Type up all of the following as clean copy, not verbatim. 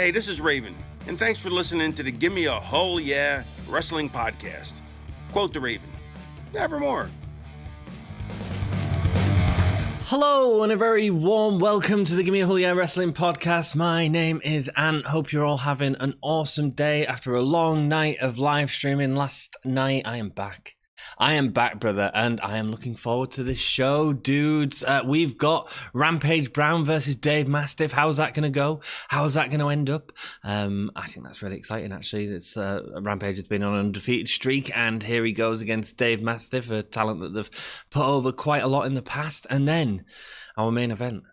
Hey, this is Raven, and thanks for listening to the Gimme a Whole Yeah Wrestling Podcast. Quote the Raven, nevermore. Hello and a very warm welcome to the Gimme a Whole Yeah Wrestling Podcast. My name is Ant. Hope you're all having an awesome day after a long night of live streaming last night. I am back. I am back, brother, and I am looking forward to this show, dudes. We've got Rampage Brown versus Dave Mastiff. How's that going to go? How's that going to end up? I think that's really exciting, actually. It's Rampage has been on an undefeated streak, and here he goes against Dave Mastiff, a talent that they've put over quite a lot in the past. And then our main event,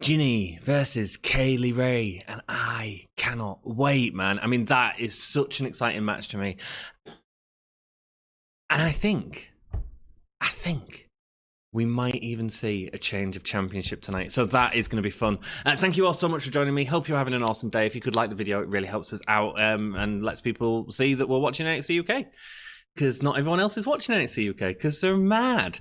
Jinny versus Kaylee Ray, and I cannot wait, man. I mean, that is such an exciting match to me. And I think we might even see a change of championship tonight. So that is going to be fun. Thank you all so much for joining me. Hope you're having an awesome day. If you could like the video, it really helps us out and lets people see that we're watching NXT UK. Because not everyone else is watching NXT UK because they're mad.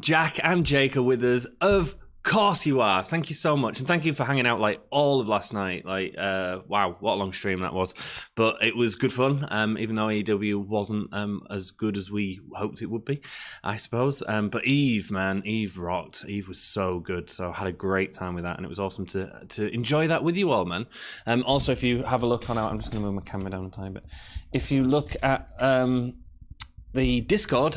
Jack and Jake are with us. Of course you are. Thank you so much. And thank you for hanging out like all of last night. Like, wow, what a long stream that was. But it was good fun, even though AEW wasn't as good as we hoped it would be, I suppose. But Iive, man, Iive rocked. Iive was so good. So I had a great time with that. And it was awesome to enjoy that with you all, man. Also, if you have a look on out, I'm just going to move my camera down a tiny bit. If you look at the Discord,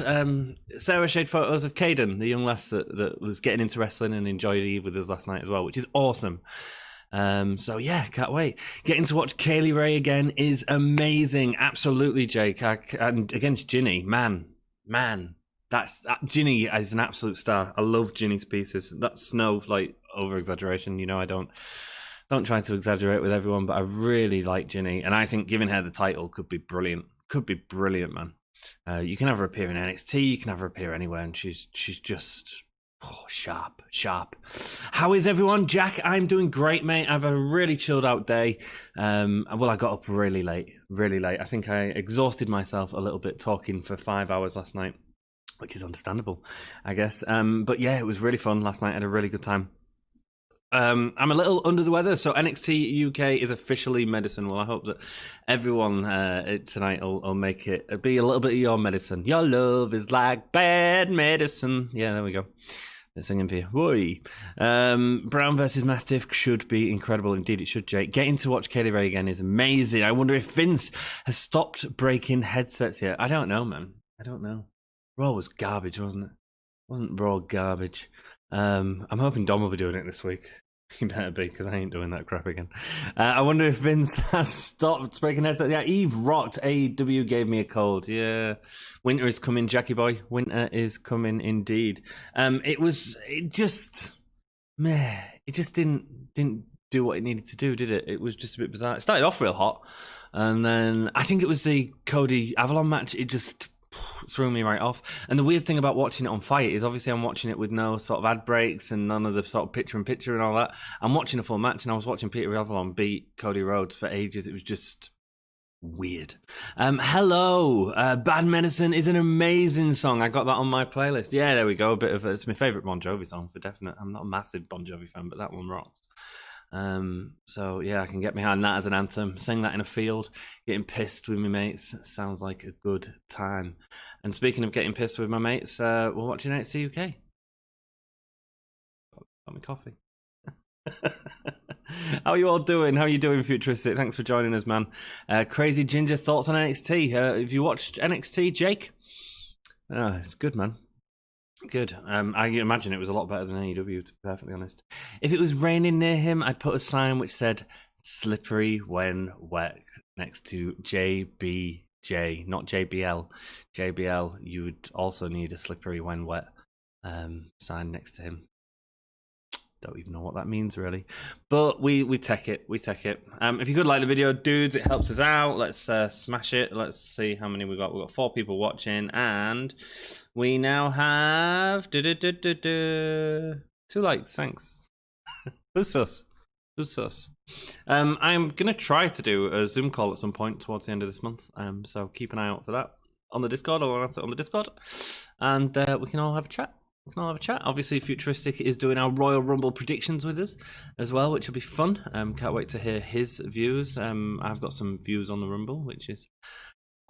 Sarah shared photos of Caden, the young lass that was getting into wrestling and enjoyed Iive with us last night as well, which is awesome. So yeah, can't wait. Getting to watch Kaylee Ray again is amazing. Absolutely, Jake. And against Jinny, man, Jinny is an absolute star. I love Jinny's pieces. That's no like over exaggeration. You know, I don't try to exaggerate with everyone, but I really like Jinny, and I think giving her the title could be brilliant. Could be brilliant, man. You can have her appear in NXT, you can have her appear anywhere, and she's just sharp. How is everyone? Jack, I'm doing great, mate. I have a really chilled out day. Well, I got up really late. I think I exhausted myself a little bit talking for 5 hours last night, which is understandable, I guess. But yeah, it was really fun last night. I had a really good time. I'm a little under the weather, so NXT UK is officially medicine. Well, I hope that everyone tonight will make it be a little bit of your medicine. Your love is like bad medicine. Yeah, there we go. They're singing for you. Woi. Brown versus Mastiff should be incredible. Indeed, it should, Jake. Getting to watch Kaylee Ray again is amazing. I wonder if Vince has stopped breaking headsets yet. I don't know, man. I don't know. Raw was garbage, wasn't it? Wasn't Raw garbage? I'm hoping Dom will be doing it this week. He better be, because I ain't doing that crap again. I wonder if Vince has stopped breaking headsets. Yeah, Iive rocked. AEW gave me a cold. Yeah. Winter is coming, Jackie boy. Winter is coming indeed. It just didn't do what it needed to do, did it? It was just a bit bizarre. It started off real hot, and then I think it was the Cody Avalon match. It just threw me right off. And the weird thing about watching it on Fight is obviously I'm watching it with no sort of ad breaks and none of the sort of picture-in-picture and all that. I'm watching a full match, and I was watching Peter Avalon beat Cody Rhodes for ages. It was just weird. Hello. Bad Medicine is an amazing song. I got that on my playlist. Yeah, there we go. It's my favourite Bon Jovi song for definite. I'm not a massive Bon Jovi fan, but that one rocks. So yeah, I can get behind that as an anthem. Sing that in a field, getting pissed with my mates. Sounds like a good time. And speaking of getting pissed with my mates, we're watching NXT UK. Got me coffee. How are you all doing? How are you doing, Futuristic? Thanks for joining us, man. Crazy Ginger, thoughts on NXT? Have you watched NXT, Jake? Oh, it's good, man. Good. I imagine it was a lot better than AEW, to be perfectly honest. If it was raining near him, I'd put a sign which said "slippery when wet" next to JBJ, not JBL. JBL, you would also need a "slippery when wet" sign next to him. Don't even know what that means, really. But we take it. If you could like the video, dudes, it helps us out. Let's smash it. Let's see how many we got. We've got 4 people watching, and we now have 2 likes. Thanks. Who's sus? I'm going to try to do a Zoom call at some point towards the end of this month. So keep an eye out for that on the Discord. I'll announce it on the Discord. And we can all have a chat. we can all have a chat. Obviously, Futuristic is doing our Royal Rumble predictions with us as well, which will be fun. Can't wait to hear his views. I've got some views on the Rumble, which is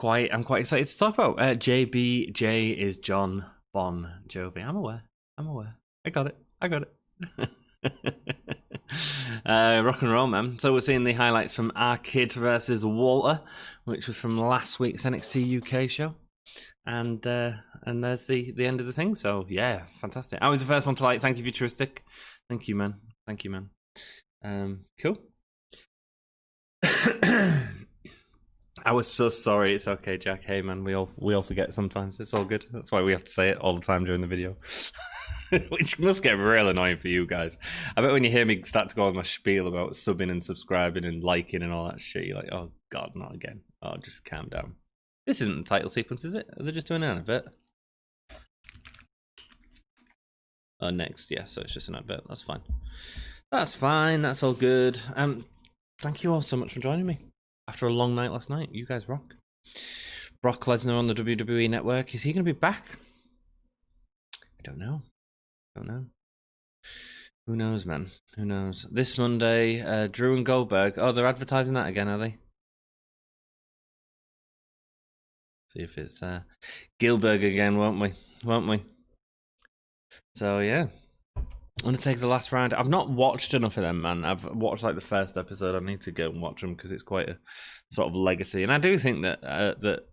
I'm quite excited to talk about. JBJ is John Bon Jovi. I'm aware. I got it. Rock and roll, man. So we're seeing the highlights from our kid versus Walter, which was from last week's NXT UK show, and there's the end of the thing. So yeah, fantastic. I was the first one to thank you, Futuristic. Thank you, man. Cool. I was so sorry. It's okay, Jack. Hey, man, we all forget sometimes. It's all good. That's why we have to say it all the time during the video. Which must get real annoying for you guys. I bet when you hear me start to go on my spiel about subbing and subscribing and liking and all that shit, you're like, oh god, not again. Oh, just calm down. This isn't the title sequence, is it? Are they just doing an advert? Oh, next, yeah, so it's just an advert. That's fine. That's all good. Thank you all so much for joining me after a long night last night. You guys rock. Brock Lesnar on the WWE Network. Is he going to be back? I don't know. Who knows, man? Who knows? This Monday, Drew and Goldberg. Oh, they're advertising that again, are they? See if it's Gilberg again, won't we? So yeah, I'm gonna take the last round. I've not watched enough of them, man. I've watched the first episode. I need to go and watch them because it's quite a sort of legacy, and I do think that that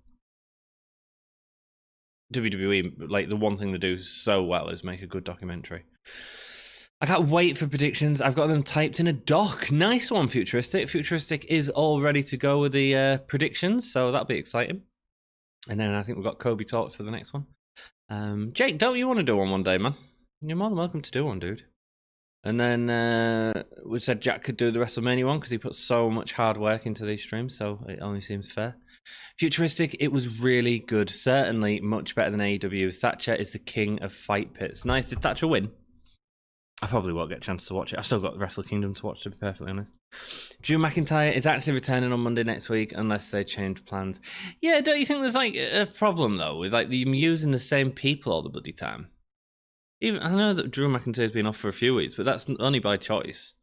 WWE, the one thing they do so well is make a good documentary. I can't wait for predictions. I've got them typed in a doc. Nice one, Futuristic. Futuristic is all ready to go with the predictions, so that'll be exciting. And then I think we've got Kobe Talks for the next one. Jake, don't you want to do one day, man? You're more than welcome to do one, dude. And then we said Jack could do the WrestleMania one because he put so much hard work into these streams, so it only seems fair. Futuristic, it was really good. Certainly much better than AEW. Thatcher is the king of fight pits. Nice. Did Thatcher win? I probably won't get a chance to watch it. I've still got Wrestle Kingdom to watch, to be perfectly honest. Drew McIntyre is actually returning on Monday next week unless they change plans. Yeah, don't you think there's a problem though with them using the same people all the bloody time? Even I know that Drew McIntyre's been off for a few weeks, but that's only by choice.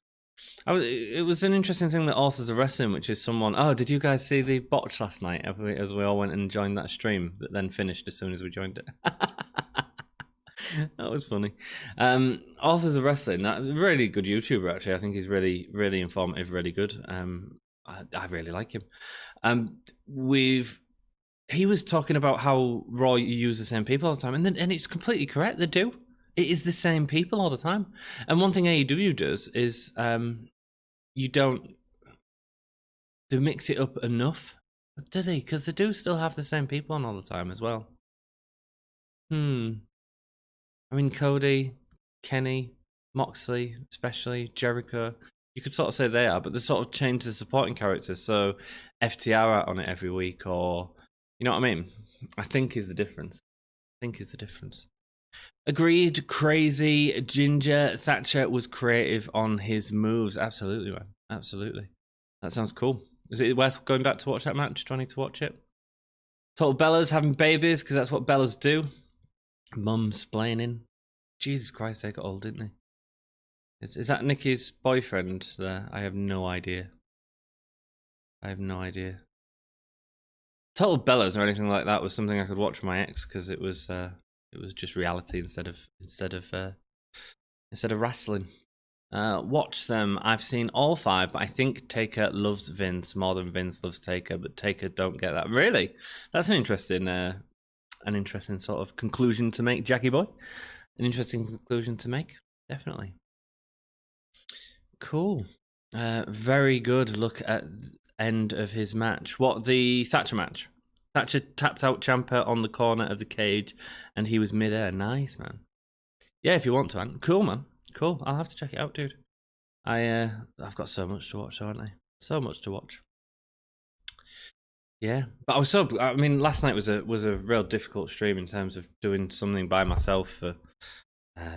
It was an interesting thing that Authors of Wrestling, which is someone... Oh, did you guys see the botch last night as we all went and joined that stream that then finished as soon as we joined it? That was funny. Authors of Wrestling, really good YouTuber, actually. I think he's really, really informative, really good. I really like him. He was talking about how Raw use the same people all the time, and it's completely correct. They do. It is the same people all the time. And one thing AEW does is they mix it up enough. Do they? Because they do still have the same people on all the time as well. I mean, Cody, Kenny, Moxley, especially Jericho. You could sort of say they are, but they sort of change the supporting characters. So FTR are on it every week, or you know what I mean? I think is the difference. Agreed. Crazy. Ginger Thatcher was creative on his moves. Absolutely, man. Absolutely. That sounds cool. Is it worth going back to watch that match? Do I need to watch it? Total Bellas having babies, because that's what Bellas do. Mum's splaining. Jesus Christ, they got old, didn't they? Is that Nikki's boyfriend there? I have no idea. Total Bellas or anything like that was something I could watch with my ex because it was just reality instead of wrestling. Watch them. I've seen all 5, but I think Taker loves Vince more than Vince loves Taker, but Taker don't get that. Really? That's an interesting sort of conclusion to make, Jackie boy. An interesting conclusion to make, definitely. Cool. Very good look at end of his match. What, the Thatcher match? Thatcher tapped out Ciampa on the corner of the cage, and he was midair. Nice, man. Yeah, if you want to, man. Cool, man. Cool. I'll have to check it out, dude. I've got so much to watch, haven't I? So much to watch. Yeah, but I mean, last night was a real difficult stream in terms of doing something by myself for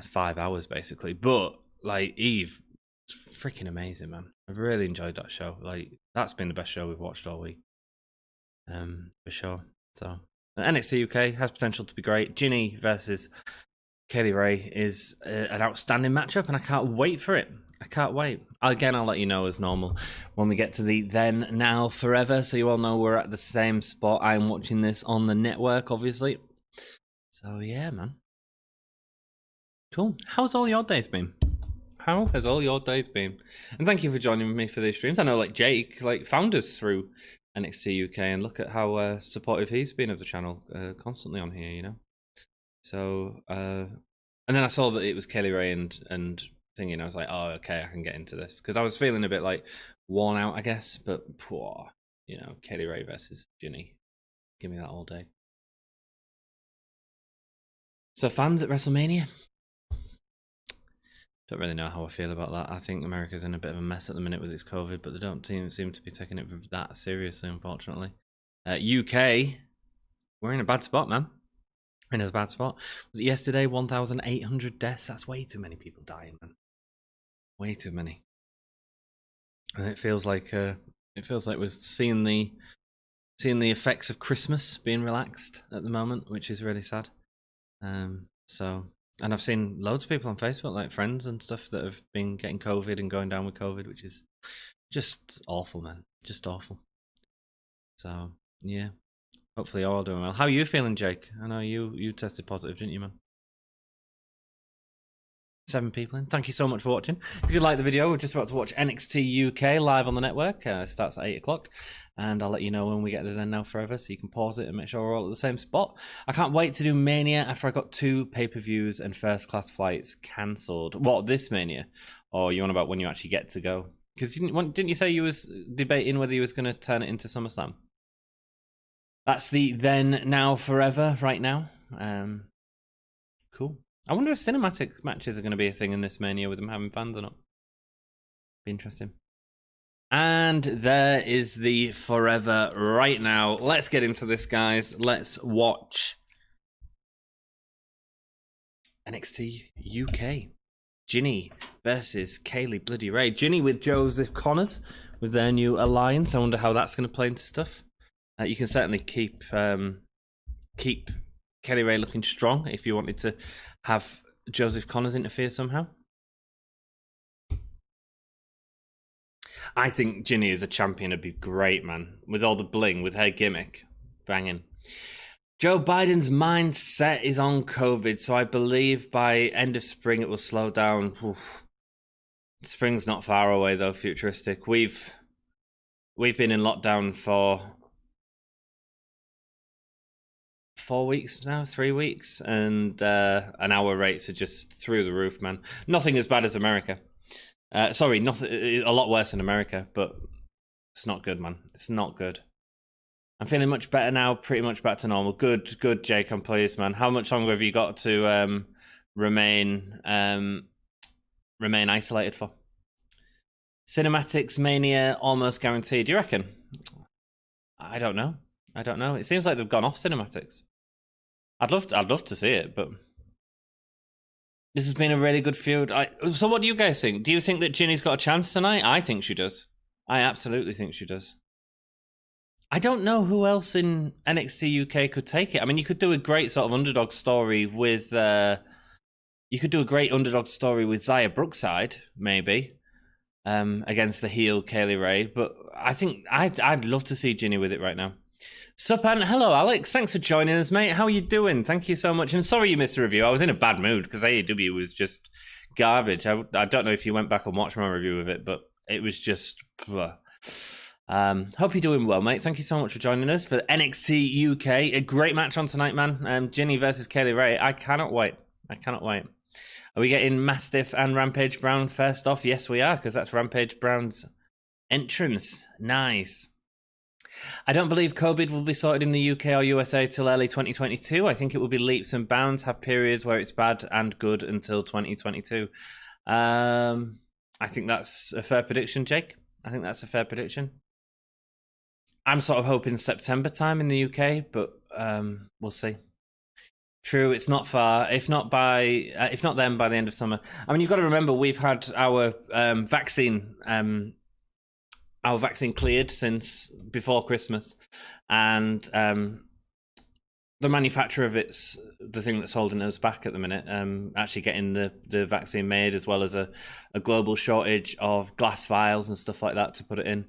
5 hours, basically. But Iive, it's freaking amazing, man. I've really enjoyed that show. That's been the best show we've watched all week. For sure. So NXT UK has potential to be great. Jinny versus Kaylee Ray is an outstanding matchup, and I can't wait for it. I can't wait. Again, I'll let you know as normal when we get to the Then, Now, Forever, so you all know we're at the same spot. I'm watching this on the network, obviously. So, yeah, man. Cool. How's all your days been? How has all your days been? And thank you for joining me for these streams. I know, like, Jake, like, found us through NXT UK, and look at how supportive he's been of the channel, constantly on here, you know? So, and then I saw that it was Kaylee Ray and thinking, I was like, oh, okay, I can get into this. Because I was feeling a bit, like, worn out, I guess. But, you know, Kaylee Ray versus Jinny. Give me that all day. So, fans at WrestleMania? Don't really know how I feel about that. I think America's in a bit of a mess at the minute with its COVID, but they don't seem to be taking it that seriously, unfortunately. UK, we're in a bad spot, man. We're in a bad spot. Was it yesterday? 1,800 deaths. That's way too many people dying, man. Way too many. And it feels like we're seeing the effects of Christmas being relaxed at the moment, which is really sad. And I've seen loads of people on Facebook, like friends and stuff, that have been getting COVID and going down with COVID, which is just awful, man. Just awful. So, yeah. Hopefully you're all doing well. How are you feeling, Jake? I know you tested positive, didn't you, man? 7 people in. Thank you so much for watching. If you could like the video, we're just about to watch NXT UK live on the network. It starts at 8 o'clock. And I'll let you know when we get to Then Now Forever, so you can pause it and make sure we're all at the same spot. I can't wait to do Mania after I got 2 pay-per-views and first-class flights cancelled. What, this Mania? Or you on about when you actually get to go? Because didn't you say you was debating whether you was going to turn it into SummerSlam? That's the Then, Now, Forever right now. Cool. I wonder if cinematic matches are going to be a thing in this Mania with them having fans or not. Be interesting. And there is the Forever right now. Let's get into this, guys. Let's watch NXT UK. Jinny versus Kaylee Bloody Ray. Jinny with Joseph Connors with their new alliance. I wonder how that's going to play into stuff. You can certainly keep Kaylee Ray looking strong if you wanted to have Joseph Connors interfere somehow. I think Jinny as a champion would be great, man. With all the bling, with her gimmick. Banging. Joe Biden's mindset is on COVID, so I believe by end of spring it will slow down. Oof. Spring's not far away, though, futuristic. We've been in lockdown for 4 weeks now, 3 weeks, and our rates are just through the roof, man. Nothing as bad as America. Nothing, a lot worse than America, but it's not good, man. It's not good. I'm feeling much better now, pretty much back to normal. Good, Jake, I'm pleased, man. How much longer have you got to remain isolated for? Cinematics Mania almost guaranteed. Do you reckon? I don't know. It seems like they've gone off cinematics. I'd love to see it, but this has been a really good feud. So what do you guys think? Do you think that Jinny's got a chance tonight? I think she does. I absolutely think she does. I don't know who else in NXT UK could take it. I mean, you could do a great sort of underdog story with Zia Brookside, maybe, against the heel Kaylee Ray. But I think I'd love to see Jinny with it right now. Sup, and hello, Alex. Thanks for joining us, mate. How are you doing? Thank you so much. And sorry you missed the review. I was in a bad mood because AEW was just garbage. I don't know if you went back and watched my review of it, but it was just... Hope you're doing well, mate. Thank you so much for joining us for NXT UK. A great match on tonight, man. Jinny versus Kaylee Ray. I cannot wait. Are we getting Mastiff and Rampage Brown first off? Yes, we are, because that's Rampage Brown's entrance. Nice. I don't believe COVID will be sorted in the UK or USA till early 2022. I think it will be leaps and bounds, have periods where it's bad and good until 2022. I think that's a fair prediction, Jake. I think that's a fair prediction. I'm sort of hoping September time in the UK, but we'll see. True, it's not far. If not then, by the end of summer. I mean, you've got to remember we've had our vaccine cleared since before Christmas, and the manufacturer of it's the thing that's holding us back at the minute. Actually getting the vaccine made, as well as a global shortage of glass vials and stuff like that to put it in.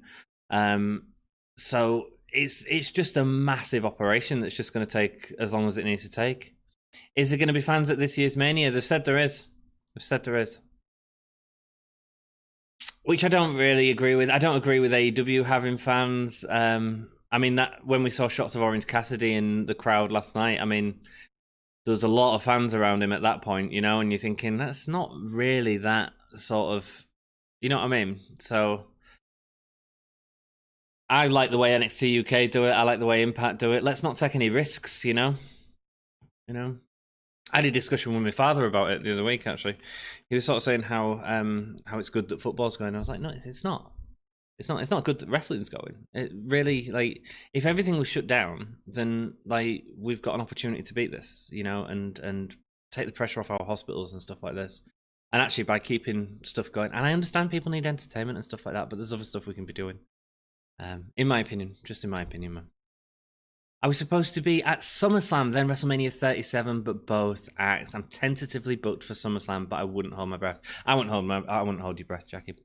So it's just a massive operation that's just going to take as long as it needs to take. Is there going to be fans at this year's Mania? They've said there is. Which I don't really agree with. I don't agree with AEW having fans. I mean, that when we saw shots of Orange Cassidy in the crowd last night, I mean, there was a lot of fans around him at that point, you know, and you're thinking, that's not really that sort of, you know what I mean? So I like the way NXT UK do it. I like the way Impact do it. Let's not take any risks, you know? I had a discussion with my father about it the other week, actually. He was sort of saying how it's good that football's going. I was like, no, it's not. It's not good that wrestling's going. It really, like, if everything was shut down, then like we've got an opportunity to beat this, you know, and take the pressure off our hospitals and stuff like this. And actually, by keeping stuff going, and I understand people need entertainment and stuff like that, but there's other stuff we can be doing. In my opinion, just in my opinion, man. I was supposed to be at SummerSlam, then WrestleMania 37, but both acts. I'm tentatively booked for SummerSlam, but I wouldn't hold my breath. I wouldn't hold your breath, Jackie.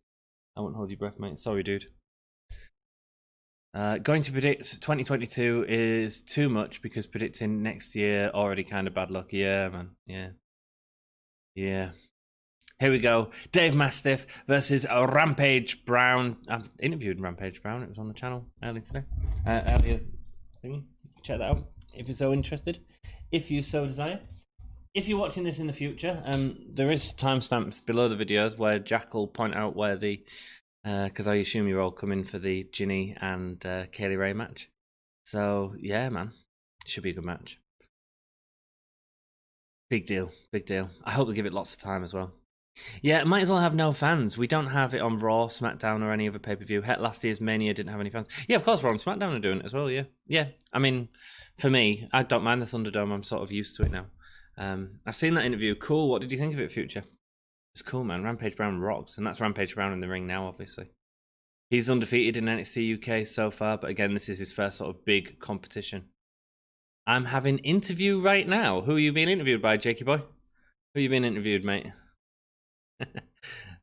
I won't hold your breath, mate. Sorry, dude. Going to predict 2022 is too much because predicting next year already kind of bad luck. Yeah, man. Yeah. Here we go. Dave Mastiff versus Rampage Brown. I've interviewed Rampage Brown. It was on the channel earlier today. Earlier thingy. Check that out if you're so interested. If you so desire. If you're watching this in the future, there is timestamps below the videos where Jack will point out where the, because I assume you're all coming for the Jinny and Kaylee Ray match. So yeah, man, it should be a good match. Big deal. I hope they give it lots of time as well. Yeah, might as well have no fans. We don't have it on Raw, SmackDown, or any other pay-per-view. Heck, last year's Mania didn't have any fans. Yeah, of course, Raw and SmackDown are doing it as well, yeah. I mean, for me, I don't mind the Thunderdome. I'm sort of used to it now. I've seen that interview. Cool. What did you think of it, Future? It's cool, man. Rampage Brown rocks, and that's Rampage Brown in the ring now, obviously. He's undefeated in NXT UK so far, but again, this is his first sort of big competition. I'm having interview right now. Who are you being interviewed by, Jakey boy? Who are you being interviewed, mate?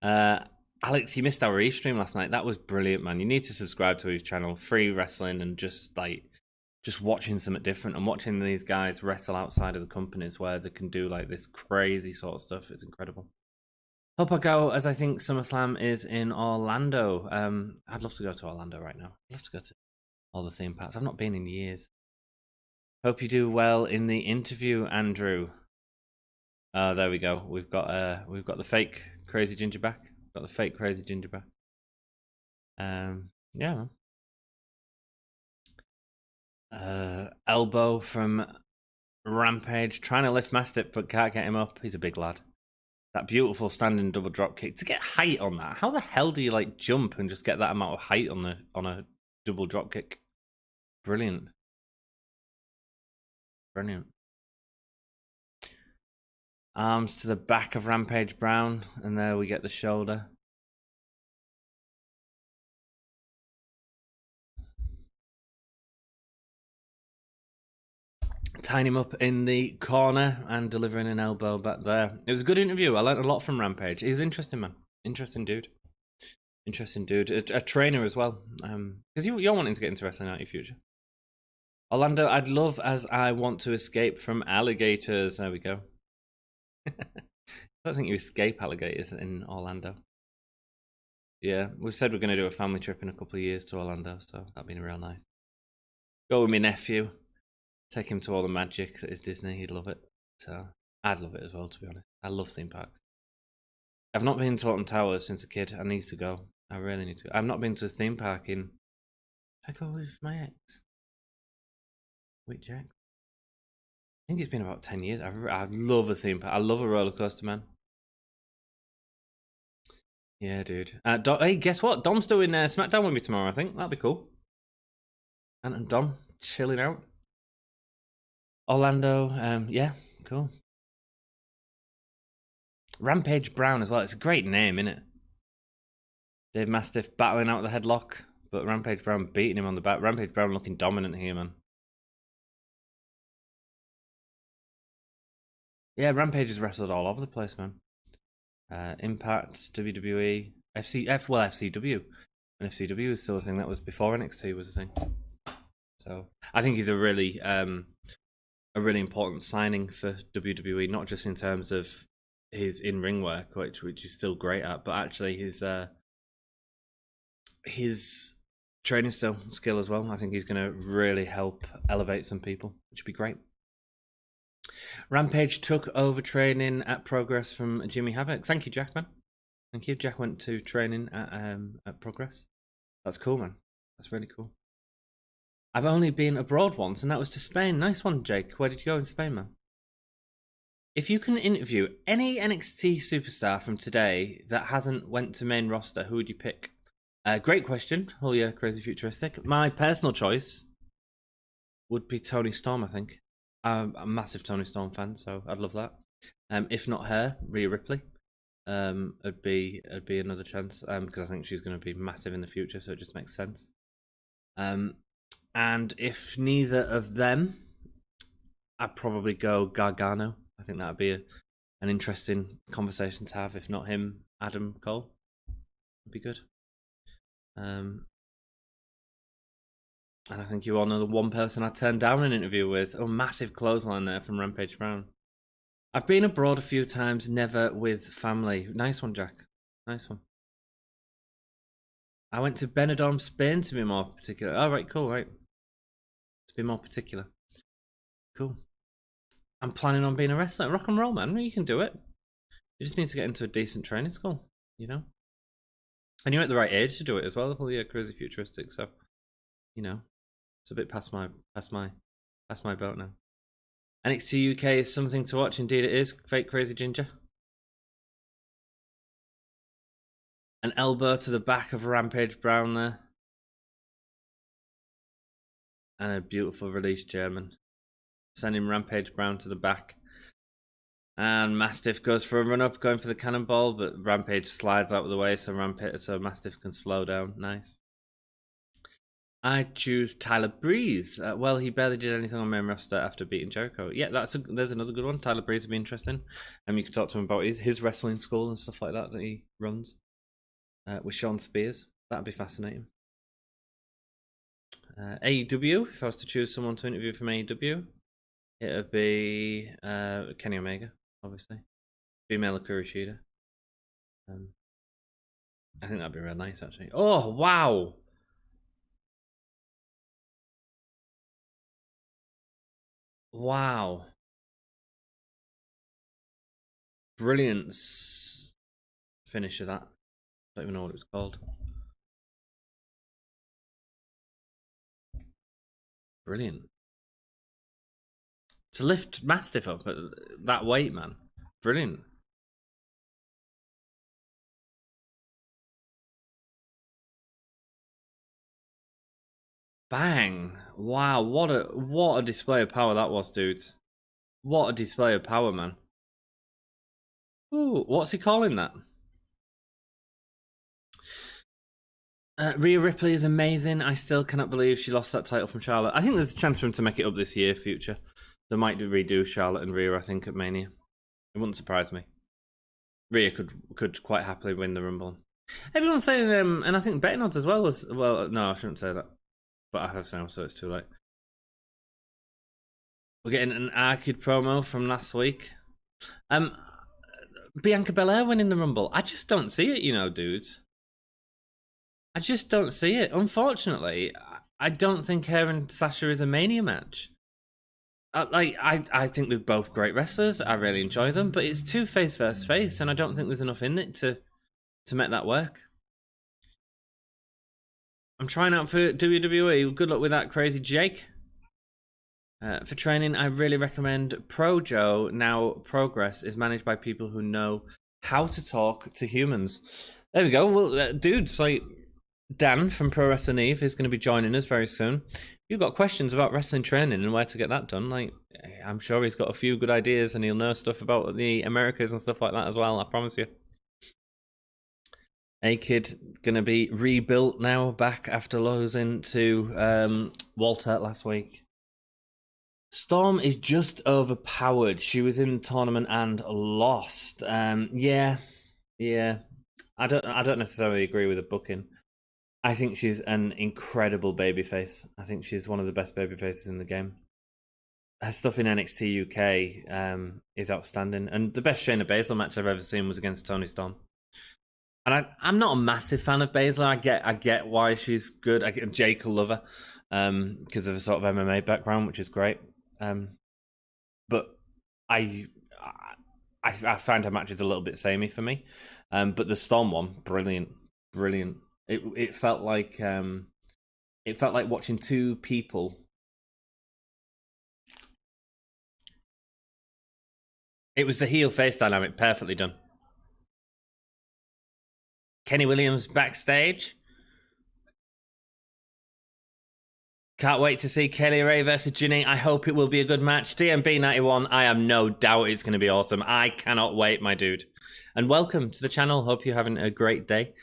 Alex, you missed our Iive stream last night. That was brilliant, man. You need to subscribe to his channel. Free wrestling and just watching something different and watching these guys wrestle outside of the companies where they can do like this crazy sort of stuff. It's incredible. Hope I go, as I think SummerSlam is in Orlando. I'd love to go to Orlando right now. I'd love to go to all the theme parks. I've not been in years. Hope you do well in the interview, Andrew. There we go. We've got the fake crazy ginger back. Yeah. Elbow from Rampage, trying to lift Mastiff but can't get him up. He's a big lad. That beautiful standing double drop kick. To get height on that, how the hell do you like jump and just get that amount of height on a double drop kick? Brilliant. Arms to the back of Rampage Brown, and there we get the shoulder. Tying him up in the corner and delivering an elbow back there. It was a good interview. I learned a lot from Rampage. He's interesting, man. Interesting dude. A trainer as well. Because you're wanting to get into wrestling, aren't you, Future? Orlando, I'd love as I want to escape from alligators. There we go. I don't think you escape alligators in Orlando. Yeah, we've said we're going to do a family trip in a couple of years to Orlando, so that'd be real nice. Go with my nephew. Take him to all the magic that is Disney. He'd love it. So I'd love it as well, to be honest. I love theme parks. I've not been to Alton Towers since a kid. I need to go. I really need to. I've not been to a theme park in... I go with my ex. Which ex? I think it's been about 10 years. I love a theme park. I love a roller coaster, man. Yeah, dude. Hey, guess what? Dom's doing SmackDown with me tomorrow, I think. That'd be cool. And Dom chilling out. Orlando, yeah, cool. Rampage Brown as well. It's a great name, isn't it? Dave Mastiff battling out the headlock, but Rampage Brown beating him on the back. Rampage Brown looking dominant here, man. Yeah, Rampage has wrestled all over the place, man. Impact, WWE, FCW. And FCW is still a thing. That was before NXT was a thing. So I think he's a really important signing for WWE, not just in terms of his in-ring work, which he's still great at, but actually his training skill as well. I think he's going to really help elevate some people, which would be great. Rampage took over training at Progress from Jimmy Havoc. Thank you, Jack, man. Thank you. Jack went to training at Progress. That's cool, man. That's really cool. I've only been abroad once, and that was to Spain. Nice one, Jake. Where did you go in Spain, man? If you can interview any NXT superstar from today that hasn't went to main roster, who would you pick? Great question. Oh yeah, crazy futuristic. My personal choice would be Toni Storm, I think. I'm a massive Toni Storm fan, so I'd love that. If not her, Rhea Ripley. It'd be another chance because I think she's going to be massive in the future, so it just makes sense. And if neither of them, I'd probably go Gargano. I think that'd be an interesting conversation to have. If not him, Adam Cole would be good. And I think you all know the one person I turned down an interview with. Oh, massive clothesline there from Rampage Brown. I've been abroad a few times, never with family. Nice one, Jack. Nice one. I went to Benidorm, Spain, to be more particular. Oh, right, cool, right. To be more particular. Cool. I'm planning on being a wrestler. Rock and roll, man. You can do it. You just need to get into a decent training school, you know? And you're at the right age to do it as well. Well, yeah, crazy futuristic, so, you know, it's a bit past my boat now. NXT UK is something to watch. Indeed it is. Fake Crazy Ginger. An elbow to the back of Rampage Brown there. And a beautiful release German. Sending Rampage Brown to the back. And Mastiff goes for a run-up, going for the cannonball, but Rampage slides out of the way so Mastiff can slow down. Nice. I choose Tyler Breeze. Well, he barely did anything on main roster after beating Jericho. Yeah, there's another good one. Tyler Breeze would be interesting. You can talk to him about his wrestling school and stuff like that he runs with Sean Spears. That'd be fascinating. AEW, if I was to choose someone to interview from AEW, it would be Kenny Omega, obviously. Female Kurishida. I think that'd be real nice, actually. Oh, wow! Wow. Brilliant finish of that. Don't even know what it was called. Brilliant. To lift Mastiff up at that weight, man. Brilliant. Bang. Wow, what a display of power that was, dudes. What a display of power, man. Ooh, what's he calling that? Rhea Ripley is amazing. I still cannot believe she lost that title from Charlotte. I think there's a chance for him to make it up this year, future. They might redo Charlotte and Rhea, I think, at Mania. It wouldn't surprise me. Rhea could quite happily win the Rumble. Everyone's saying, and I think betting odds as well as well. No, I shouldn't say that, but I have now, so it's too late. We're getting an Arcade promo from last week. Bianca Belair winning the Rumble. I just don't see it, you know, dudes. I just don't see it. Unfortunately, I don't think her and Sasha is a Mania match. I think they're both great wrestlers. I really enjoy them, but it's two face versus face, and I don't think there's enough in it to make that work. I'm trying out for WWE. Good luck with that, Crazy Jake. For training, I really recommend Projo. Now, Progress is managed by people who know how to talk to humans. There we go. Well, dudes, like Dan from Pro Wrestling Iive is going to be joining us very soon. If you've got questions about wrestling training and where to get that done, like I'm sure he's got a few good ideas and he'll know stuff about the Americas and stuff like that as well. I promise you. A-Kid gonna be rebuilt now, back after losing to Walter last week. Storm is just overpowered. She was in the tournament and lost. Yeah. I don't necessarily agree with the booking. I think she's an incredible babyface. I think she's one of the best babyfaces in the game. Her stuff in NXT UK is outstanding, and the best Shayna Baszler match I've ever seen was against Toni Storm. And I'm not a massive fan of Baszler. I get why she's good. Jake will love her because of a sort of MMA background, which is great. But I find her matches a little bit samey for me. But the Storm one, brilliant. It felt like watching two people. It was the heel face dynamic, perfectly done. Kenny Williams backstage. Can't wait to see Kelly Ray versus Jinny. I hope it will be a good match. DMB 91, I have no doubt it's going to be awesome. I cannot wait, my dude. And welcome to the channel. Hope you're having a great day.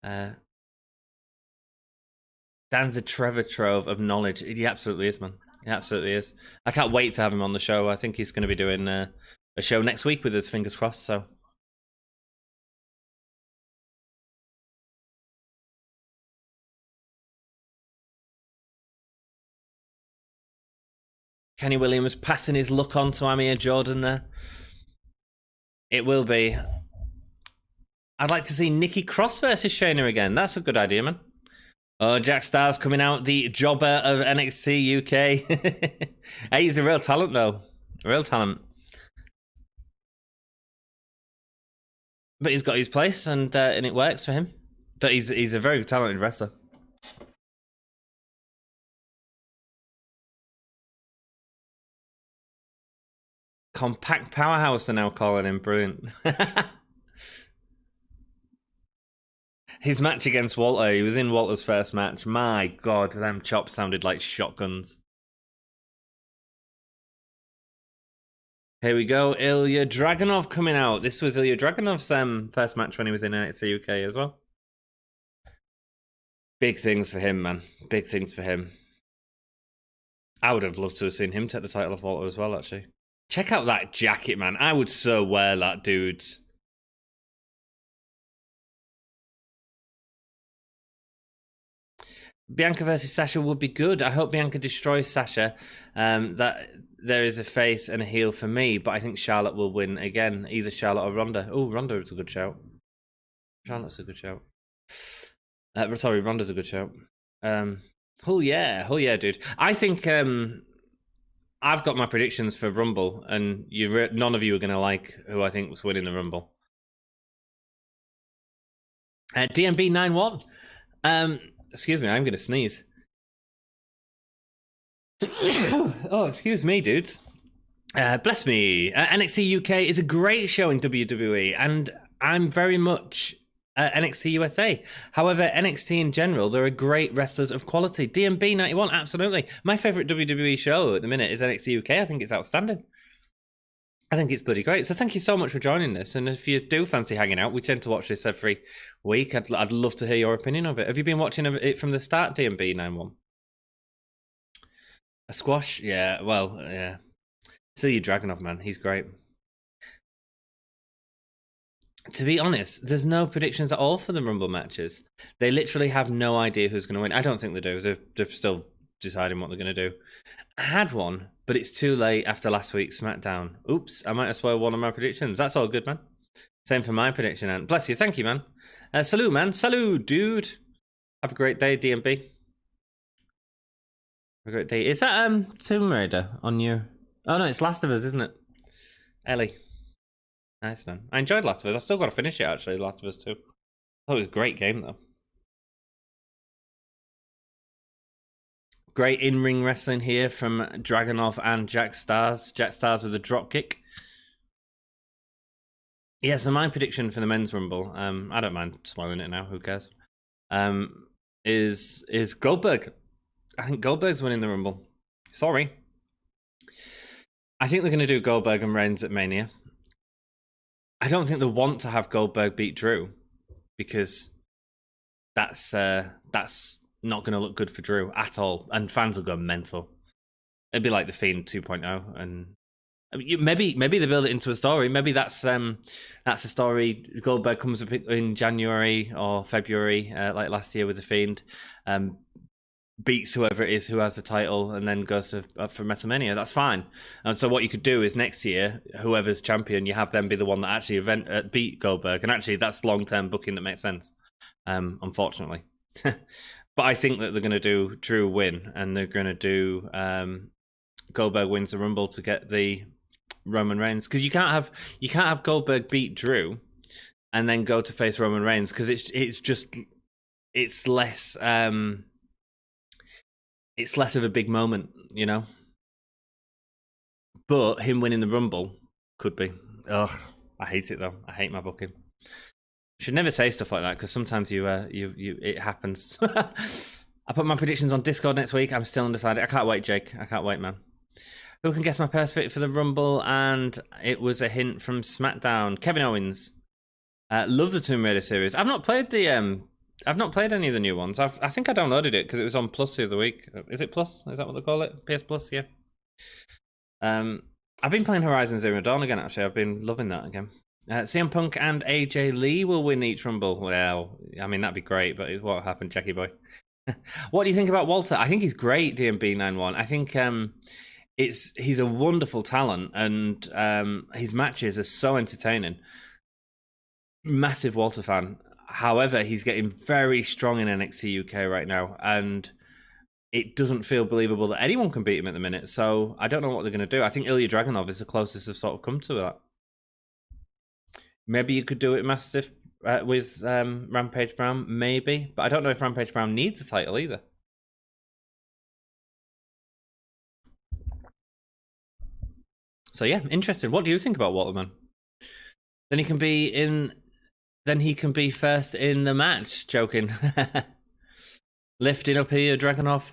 Dan's a treasure trove of knowledge. He absolutely is, man. He absolutely is. I can't wait to have him on the show. I think he's going to be doing a show next week with us, fingers crossed. So. Kenny Williams passing his luck on to Amir Jordan there. It will be. I'd like to see Nikki Cross versus Shayna again. That's a good idea, man. Oh, Jack Starr's coming out, the jobber of NXT UK. Hey, he's a real talent, though. A real talent. But he's got his place, and it works for him. But he's a very talented wrestler. Compact Powerhouse, they're now calling him. Brilliant. His match against Walter, he was in Walter's first match. My God, them chops sounded like shotguns. Here we go, Ilya Dragunov coming out. This was Ilya Dragunov's first match when he was in NXT UK as well. Big things for him, man. Big things for him. I would have loved to have seen him take the title off Walter as well, actually. Check out that jacket, man. I would so wear that, dudes. Bianca versus Sasha would be good. I hope Bianca destroys Sasha. That there is a face and a heel for me, but I think Charlotte will win again. Either Charlotte or Ronda. Oh, Ronda is a good shout. Charlotte's a good shout. Sorry, Ronda's a good shout. Oh yeah, dude. I think I've got my predictions for Rumble, and none of you are going to like who I think was winning the Rumble. DMB 91. Excuse me, I'm going to sneeze. Oh, excuse me, dudes. Bless me. NXT UK is a great show in WWE, and I'm very much NXT USA. However, NXT in general, there are great wrestlers of quality. DMB 91, absolutely. My favourite WWE show at the minute is NXT UK. I think it's outstanding. I think it's bloody great. So thank you so much for joining this. And if you do fancy hanging out, we tend to watch this every week. I'd love to hear your opinion of it. Have you been watching it from the start, DMB 91? A squash? Yeah, well, yeah. Still your Dragunov, man. He's great. To be honest, there's no predictions at all for the Rumble matches. They literally have no idea who's going to win. I don't think they do. They're still deciding what they're going to do. I had one, but it's too late after last week's SmackDown. Oops, I might have spoiled one of my predictions. That's all good, man. Same for my prediction, and bless you. Thank you, man. Salut, man. Salut, dude. Have a great day, DMB. Have a great day. Is that Tomb Raider on your... Oh, no, it's Last of Us, isn't it? Ellie. Nice, man. I enjoyed Last of Us. I've still got to finish it, actually, Last of Us 2. I thought it was a great game, though. Great in-ring wrestling here from Dragunov and Jack Starrs. Jack Starrs with a drop kick. Yeah, so my prediction for the men's rumble, I don't mind spoiling it now, who cares? Is Goldberg. I think Goldberg's winning the rumble. Sorry. I think they're going to do Goldberg and Reigns at Mania. I don't think they want to have Goldberg beat Drew because that's not going to look good for Drew at all, and fans will go mental. It'd be like the Fiend 2.0, and I mean, maybe they build it into a story. Maybe that's a story. Goldberg comes up in January or February, like last year with the Fiend, beats whoever it is who has the title, and then goes up for WrestleMania. That's fine. And so what you could do is next year, whoever's champion, you have them be the one that actually beat Goldberg, and actually that's long-term booking that makes sense. Unfortunately, but I think that they're going to do Drew win, and they're going to do Goldberg wins the Rumble to get the Roman Reigns, because you can't have Goldberg beat Drew and then go to face Roman Reigns, because it's less of a big moment, you know. But him winning the Rumble could be. Ugh, I hate it though. I hate my booking. Should never say stuff like that, because sometimes you it happens. I put my predictions on Discord next week. I'm still undecided. I can't wait, Jake. I can't wait, man. Who can guess my perfect for the Rumble? And it was a hint from SmackDown. Kevin Owens. Love the Tomb Raider series. I've not played any of the new ones. I think I downloaded it because it was on Plus the other week. Is it Plus? Is that what they call it? PS Plus, yeah. I've been playing Horizon Zero Dawn again, actually. I've been loving that again. CM Punk and AJ Lee will win each Rumble. Well, I mean, that'd be great, but what happened, Jackie boy? What do you think about Walter? I think he's great, DMB91. I think he's a wonderful talent, and his matches are so entertaining. Massive Walter fan. However, he's getting very strong in NXT UK right now, and it doesn't feel believable that anyone can beat him at the minute. So I don't know what they're going to do. I think Ilya Dragunov is the closest they've sort of come to that. Maybe you could do it, Mastiff, with Rampage Brown, maybe. But I don't know if Rampage Brown needs a title either. So yeah, interesting. What do you think about Walterman? Then he can be first in the match. Joking. Lifting up here, Dragunov.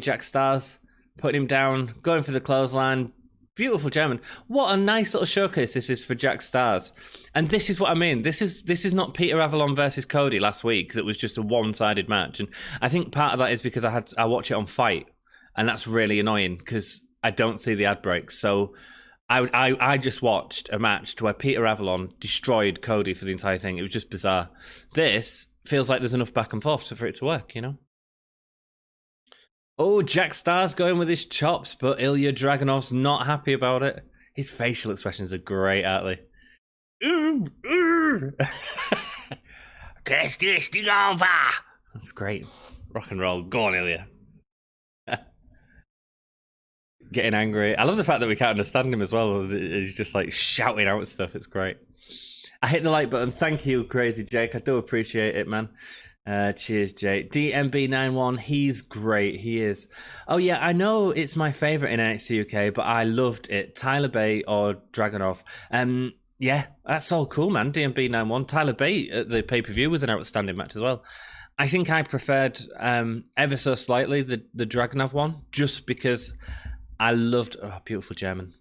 Jack Stars. Putting him down. Going for the clothesline. Beautiful German. What a nice little showcase this is for Jack Stars. And this is what I mean. This is not Peter Avalon versus Cody last week that was just a one-sided match. And I think part of that is because I watch it on Fight. And that's really annoying because I don't see the ad breaks. So I just watched a match where Peter Avalon destroyed Cody for the entire thing. It was just bizarre. This feels like there's enough back and forth for it to work, you know? Oh, Jack Star's going with his chops, but Ilya Dragunov's not happy about it. His facial expressions are great, aren't they? That's great. Rock and roll. Go on, Ilya. Getting angry. I love the fact that we can't understand him as well. He's just like shouting out stuff. It's great. I hit the like button. Thank you, Crazy Jake. I do appreciate it, man. Cheers, Jake. DMB91, he's great. He is. Oh, yeah, I know it's my favourite in NXT UK, but I loved it. Tyler Bate or Dragunov. Yeah, that's all cool, man. DMB91. Tyler Bate at the pay-per-view was an outstanding match as well. I think I preferred ever so slightly the Dragunov one, just because I loved... Oh, beautiful German.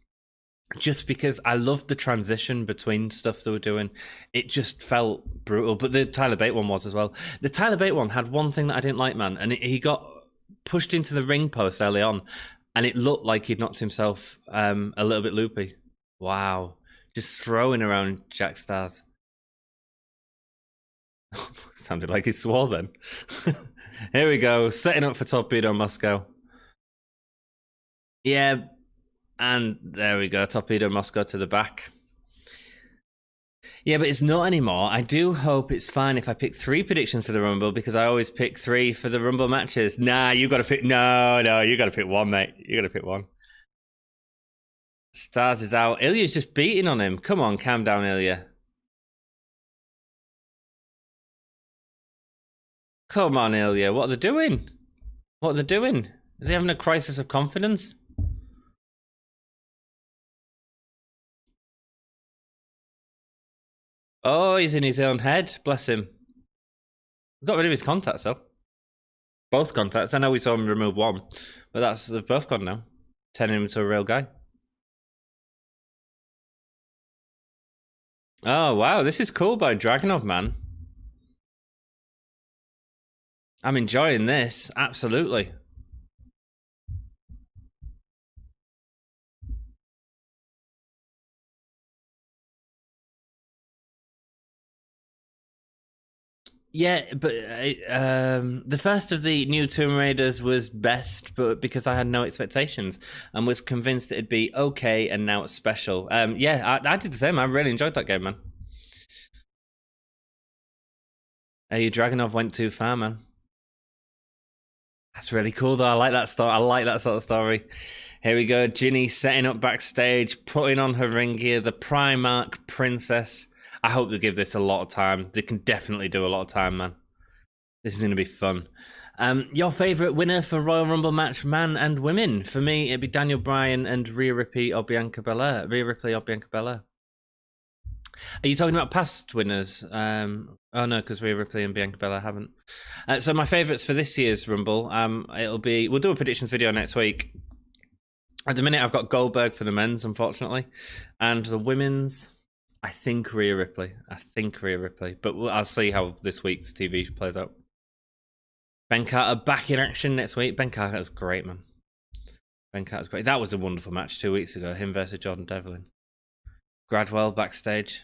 Just because I loved the transition between stuff they were doing. It just felt brutal. But the Tyler Bate one was as well. The Tyler Bate one had one thing that I didn't like, man. And he got pushed into the ring post early on. And it looked like he'd knocked himself a little bit loopy. Wow. Just throwing around Jack Stars. Sounded like he swore then. Here we go. Setting up for Torpedo Moscow. Yeah. And there we go, Torpedo Moscow to the back. Yeah, but it's not anymore. I do hope it's fine if I pick 3 predictions for the Rumble, because I always pick 3 for the Rumble matches. Nah, you got to pick... No, you got to pick 1, mate. You got to pick 1. Stars is out. Ilya's just beating on him. Come on, calm down, Ilya. Come on, Ilya. What are they doing? Is he having a crisis of confidence? Oh, he's in his own head. Bless him. Got rid of his contacts, though. Both contacts. I know we saw him remove one, but they've both gone now. Turning him into a real guy. Oh, wow. This is cool by Dragunov, man. I'm enjoying this. Absolutely. Yeah, but the first of the new Tomb Raiders was best, but because I had no expectations and was convinced it'd be okay, and now it's special. Yeah, I did the same. I really enjoyed that game, man. Hey, Dragonov went too far, man. That's really cool, though. I like that story. I like that sort of story. Here we go. Jinny setting up backstage, putting on her ring gear. The Primarch Princess. I hope they give this a lot of time. They can definitely do a lot of time, man. This is going to be fun. Your favourite winner for Royal Rumble match, man and women? For me, it'd be Daniel Bryan and Rhea Ripley or Bianca Belair. Are you talking about past winners? Oh no, because Rhea Ripley and Bianca Belair haven't. So my favourites for this year's Rumble, we'll do a predictions video next week. At the minute, I've got Goldberg for the men's, unfortunately, and the women's. I think Rhea Ripley, but I'll see how this week's TV plays out. Ben Carter back in action next week. Ben Carter's great, man. Ben Carter's great. That was a wonderful match 2 weeks ago. Him versus Jordan Devlin. Gradwell backstage,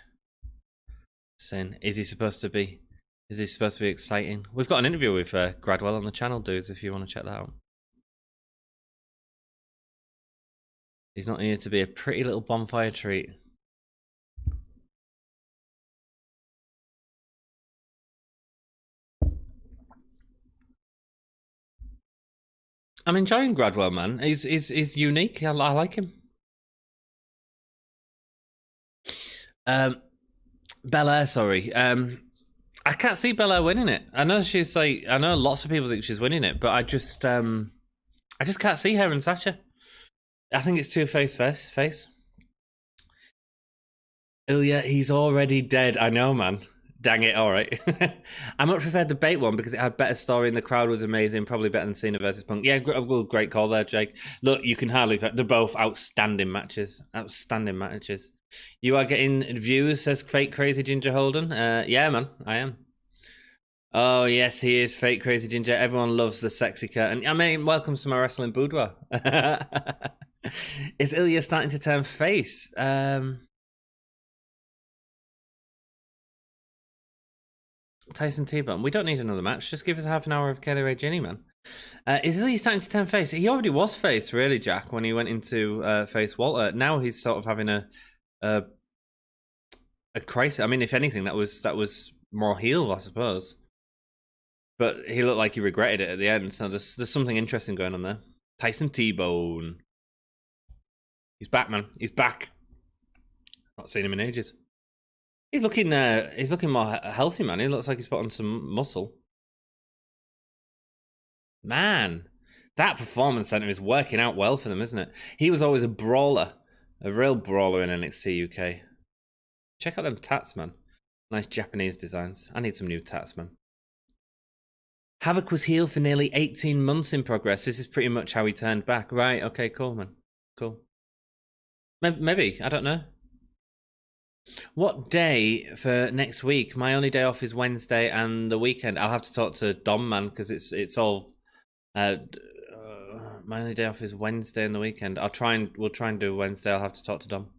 saying, "Is he supposed to be exciting?" We've got an interview with Gradwell on the channel, dudes. If you want to check that out. He's not here to be a pretty little bonfire treat. I'm enjoying Gradwell, man. He's unique. I like him. Belair, sorry. I can't see Belair winning it. I know lots of people think she's winning it, but I just can't see her and Sasha. I think it's too face. Ilya, he's already dead. I know, man. Dang it, all right. I much preferred the bait one because it had better story and the crowd was amazing, probably better than Cena versus Punk. Yeah, great call there, Jake. Look, you can hardly... They're both outstanding matches. You are getting views, says Fake Crazy Ginger Holden. Yeah, man, I am. Oh, yes, he is Fake Crazy Ginger. Everyone loves the sexy curtain. I mean, welcome to my wrestling boudoir. Is Ilya starting to turn face? Tyson T-Bone. We don't need another match. Just give us half an hour of Kelly Ray Jinny, man. Is he starting to turn face? He already was face, really, Jack, when he went into face Walter. Now he's sort of having a crisis. I mean, if anything, that was more heel, I suppose. But he looked like he regretted it at the end. So there's something interesting going on there. Tyson T-Bone. He's back, man. He's back. Not seen him in ages. He's looking more healthy, man. He looks like he's put on some muscle. Man, that performance center is working out well for them, isn't it? He was always a brawler, a real brawler in NXT UK. Check out them tats, man. Nice Japanese designs. I need some new tats, man. Havoc was heel for nearly 18 months in progress. This is pretty much how he turned back. Right, okay, cool, man. Cool. Maybe, I don't know. What day for next week? My only day off is Wednesday and the weekend. I'll have to talk to Dom, man, because it's all. My only day off is Wednesday and the weekend. We'll try and do Wednesday. I'll have to talk to Dom.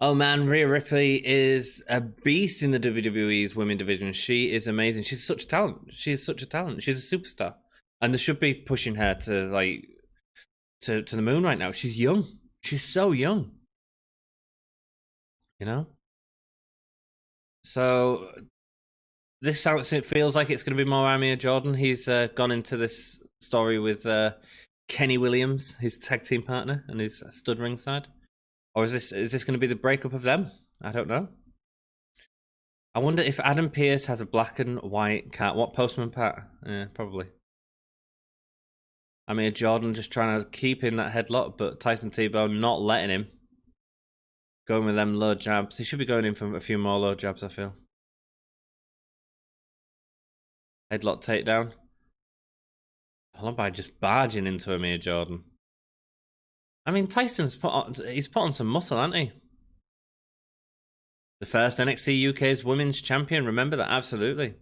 Oh man, Rhea Ripley is a beast in the WWE's women division. She is amazing. She's such a talent. She's a superstar, and they should be pushing her to the moon right now. She's young. She's so young. You know? So it feels like it's going to be more Amir Jordan. He's gone into this story with Kenny Williams, his tag team partner, and his stood ringside. Or is this going to be the breakup of them? I don't know. I wonder if Adam Pearce has a black and white cat. What, Postman Pat? Yeah, probably. Amir Jordan just trying to keep in that headlock, but Tyson T-Bone not letting him. Going with them low jabs. He should be going in for a few more low jabs, I feel. Headlock takedown. Followed by just barging into Amir Jordan. I mean, Tyson's put on some muscle, hasn't he? The first NXT UK's women's champion. Remember that? Absolutely.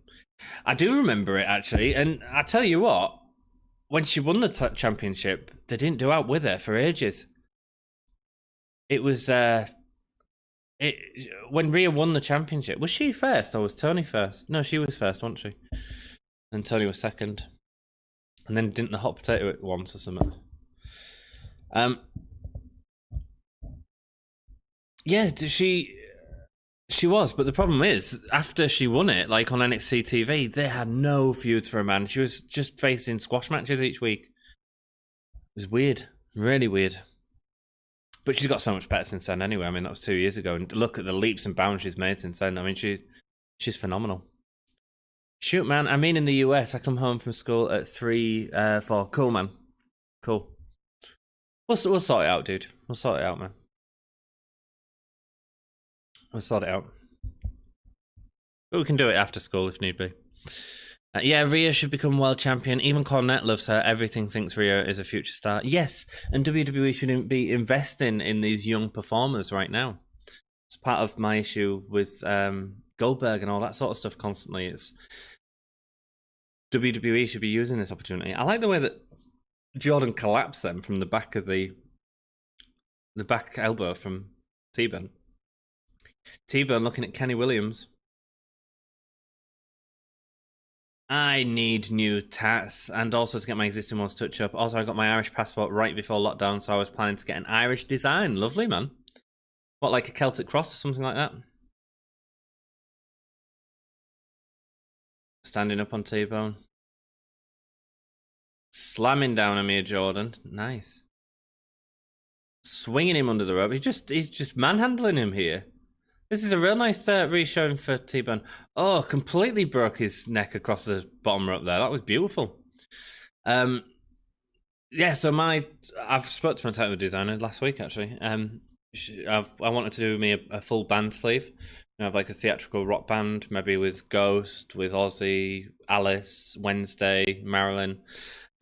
I do remember it, actually. And I tell you what, when she won the championship, they didn't do out with her for ages. It was when Rhea won the championship, was she first or was Tony first? No, she was first, wasn't she? And Tony was second. And then didn't the hot potato it once or something? Yeah, she was, but the problem is, after she won it, like on NXT TV, they had no feuds for a man. She was just facing squash matches each week. It was weird, really weird. But she's got so much better since then anyway. I mean, that was 2 years ago. And look at the leaps and bounds she's made since then. I mean, she's phenomenal. Shoot, man. I mean, in the US, I come home from school at 3, 4. Cool, man. Cool. We'll sort it out, dude. We'll sort it out, man. We'll sort it out. But we can do it after school if need be. Yeah, Rhea should become world champion. Even Cornette loves her. Everything thinks Rhea is a future star. Yes, and WWE shouldn't be investing in these young performers right now. It's part of my issue with Goldberg and all that sort of stuff constantly. It's WWE should be using this opportunity. I like the way that Jordan collapsed them from the back of the back elbow from T-Burn. T-Burn looking at Kenny Williams. I need new tats and also to get my existing ones touch up. Also, I got my Irish passport right before lockdown, so I was planning to get an Irish design. Lovely, man. What, like a Celtic cross or something like that? Standing up on T-Bone. Slamming down Amir Jordan. Nice. Swinging him under the rope. He's just manhandling him here. This is a real nice re-showing for T-Bone. Oh, completely broke his neck across the bottom rope there. That was beautiful. Yeah, so I've spoke to my title designer last week, actually. I wanted to do me a full band sleeve. I have like a theatrical rock band, maybe with Ghost, with Ozzy, Alice, Wednesday, Marilyn,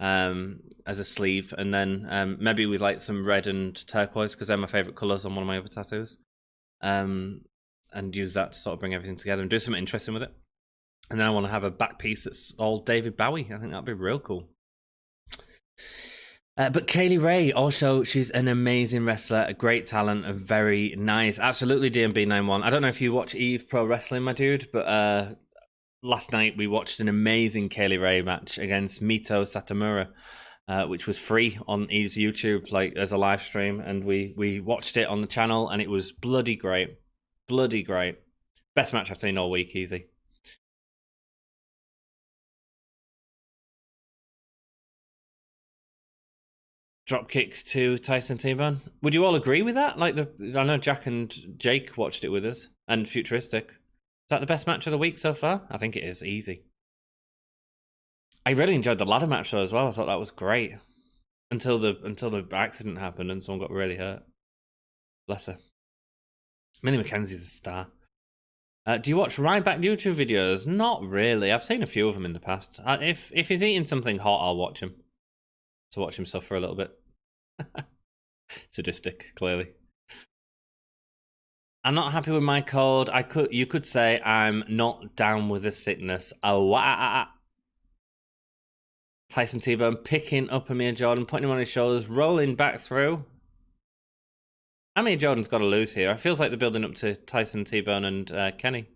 as a sleeve. And then maybe with like some red and turquoise, because they're my favourite colours on one of my other tattoos. And use that to sort of bring everything together and do something interesting with it. And then I want to have a back piece that's all David Bowie. I think that'd be real cool. But Kaylee Ray, also, she's an amazing wrestler, a great talent, a very nice, absolutely DMB 9-1. I don't know if you watch Iive Pro Wrestling, my dude, but last night we watched an amazing Kaylee Ray match against Mito Satomura, which was free on Iive's YouTube, like as a live stream, and we watched it on the channel, and it was bloody great. Bloody great. Best match I've seen all week, easy. Drop kick to Tyson T-Bone. Would you all agree with that? Like I know Jack and Jake watched it with us, and Futuristic. Is that the best match of the week so far? I think it is, easy. I really enjoyed the ladder match though as well. I thought that was great. Until the accident happened and someone got really hurt. Bless her. Millie McKenzie's a star. Do you watch Ryback YouTube videos? Not really. I've seen a few of them in the past. If he's eating something hot, I'll watch him. To watch him suffer a little bit. Sadistic, clearly. I'm not happy with my code. You could say I'm not down with the sickness. Oh, Tyson T-Bone picking up Amir Jordan, putting him on his shoulders, rolling back through. Amir Jordan's got to lose here. It feels like they're building up to Tyson T-Bone and Kenny.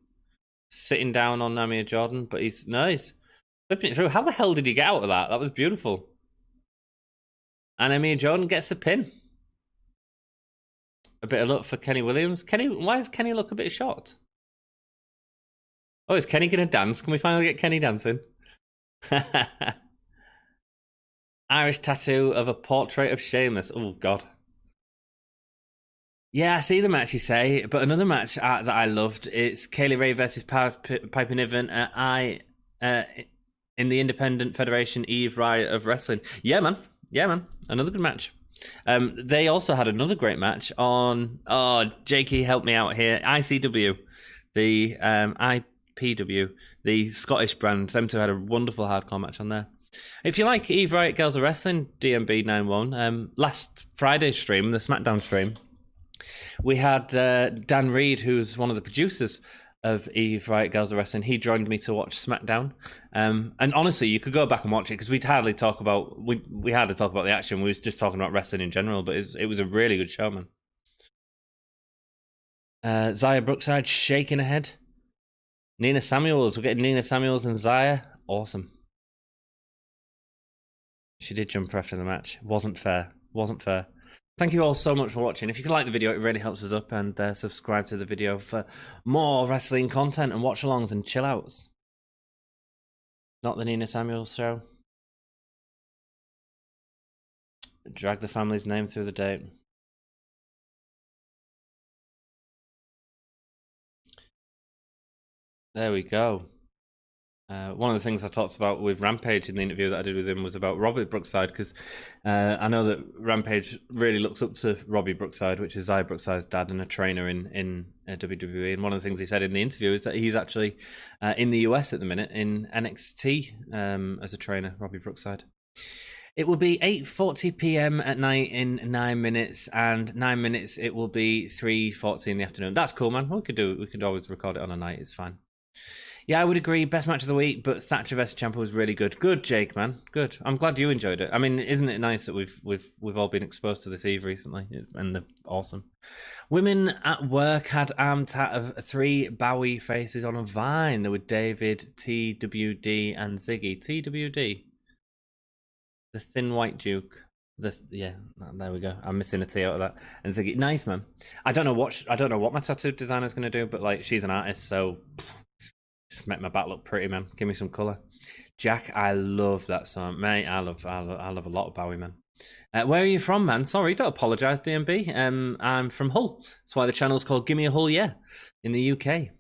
Sitting down on Amir Jordan, but he's flipping it through. How the hell did he get out of that? That was beautiful. And Amir Jordan gets the pin. A bit of luck for Kenny Williams. Why does Kenny look a bit shocked? Oh, is Kenny going to dance? Can we finally get Kenny dancing? Irish tattoo of a portrait of Sheamus. Oh, God. Yeah, I see the match you say, but another match that I loved, it's Kaylee Ray versus Piper Niven in the Independent Federation Iive Riot of Wrestling. Yeah, man. Another good match. They also had another great match on, Jakey, help me out here, ICW, the IPW, the Scottish brand. Them two had a wonderful hardcore match on there. If you like Iive Riot Girls of Wrestling, DMB 91, last Friday's stream, the SmackDown stream, we had Dan Reed, who's one of the producers of Iive Riot Girls of Wrestling. He joined me to watch SmackDown. And honestly, you could go back and watch it because we hardly talk about the action. We was just talking about wrestling in general, but it was a really good show, man. Xia Brookside shaking her head. Nina Samuels. We're getting Nina Samuels and Xia. Awesome. She did jump after the match. Wasn't fair. Thank you all so much for watching. If you can like the video, it really helps us up, and subscribe to the video for more wrestling content and watch-alongs and chill-outs. Not the Nina Samuels show. Drag the family's name through the date. There we go. One of the things I talked about with Rampage in the interview that I did with him was about Robbie Brookside, because I know that Rampage really looks up to Robbie Brookside, which is Iive Brookside's dad and a trainer in WWE. And one of the things he said in the interview is that he's actually in the US at the minute in NXT as a trainer, Robbie Brookside. It will be 8:40 p.m. at night in 9 minutes, and 9 minutes it will be 3:40 in the afternoon. That's cool, man. We could always record it on a night. It's fine. Yeah, I would agree. Best match of the week, but Thatcher vs Ciampa was really good. Good, Jake, man. Good. I'm glad you enjoyed it. I mean, isn't it nice that we've all been exposed to this Iive recently, and they're awesome. Women at Work had arm tat of 3 Bowie faces on a Vine. There were David, TWD, and Ziggy. TWD, the Thin White Duke. Yeah, there we go. I'm missing a T out of that. And Ziggy, nice, man. I don't know what my tattoo designer's gonna do, but like, she's an artist, so. Just make my back look pretty, man. Give me some colour. Jack, I love that song, mate. I love a lot of Bowie, man. Where are you from, man? Sorry, don't apologise, DMB. I'm from Hull. That's why the channel's called Gimme a Hull, yeah, in the UK.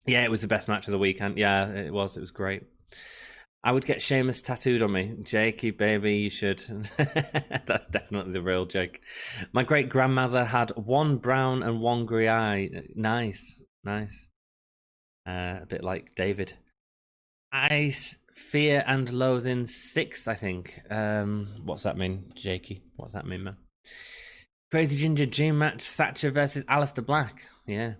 Yeah, it was the best match of the weekend. Yeah, it was. It was great. I would get Sheamus tattooed on me. Jakey, baby, you should. That's definitely the real Jake. My great-grandmother had 1 brown and 1 grey eye. Nice. A bit like David. Ice, Fear and Loathing 6, I think. What's that mean, Jakey? What's that mean, man? Crazy Ginger Dream match, Thatcher versus Aleister Black. Yeah.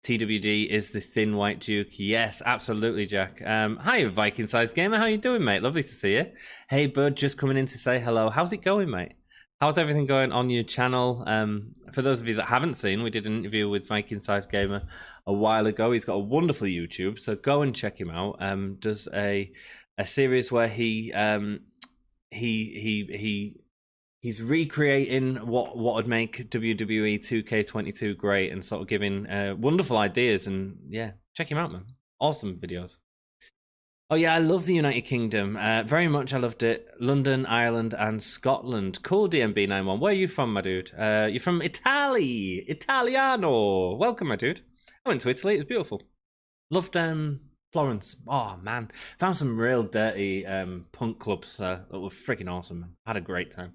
TWD is the Thin White Duke. Yes, absolutely, Jack. Hi, Viking-sized gamer. How you doing, mate? Lovely to see you. Hey, bud, just coming in to say hello. How's it going, mate? How's everything going on your channel? For those of you that haven't seen, we did an interview with Viking-sized gamer a while ago. He's got a wonderful YouTube, so go and check him out. Does a series where he's recreating what would make WWE 2K22 great, and sort of giving wonderful ideas. And yeah, check him out, man. Awesome videos. Oh yeah, I love the United Kingdom. Very much, I loved it. London, Ireland, and Scotland. Cool, DMB91. Where are you from, my dude? You're from Italy. Italiano. Welcome, my dude. I went to Italy. It was beautiful. Loved Florence. Oh, man. Found some real dirty punk clubs that were freaking awesome, man. Had a great time.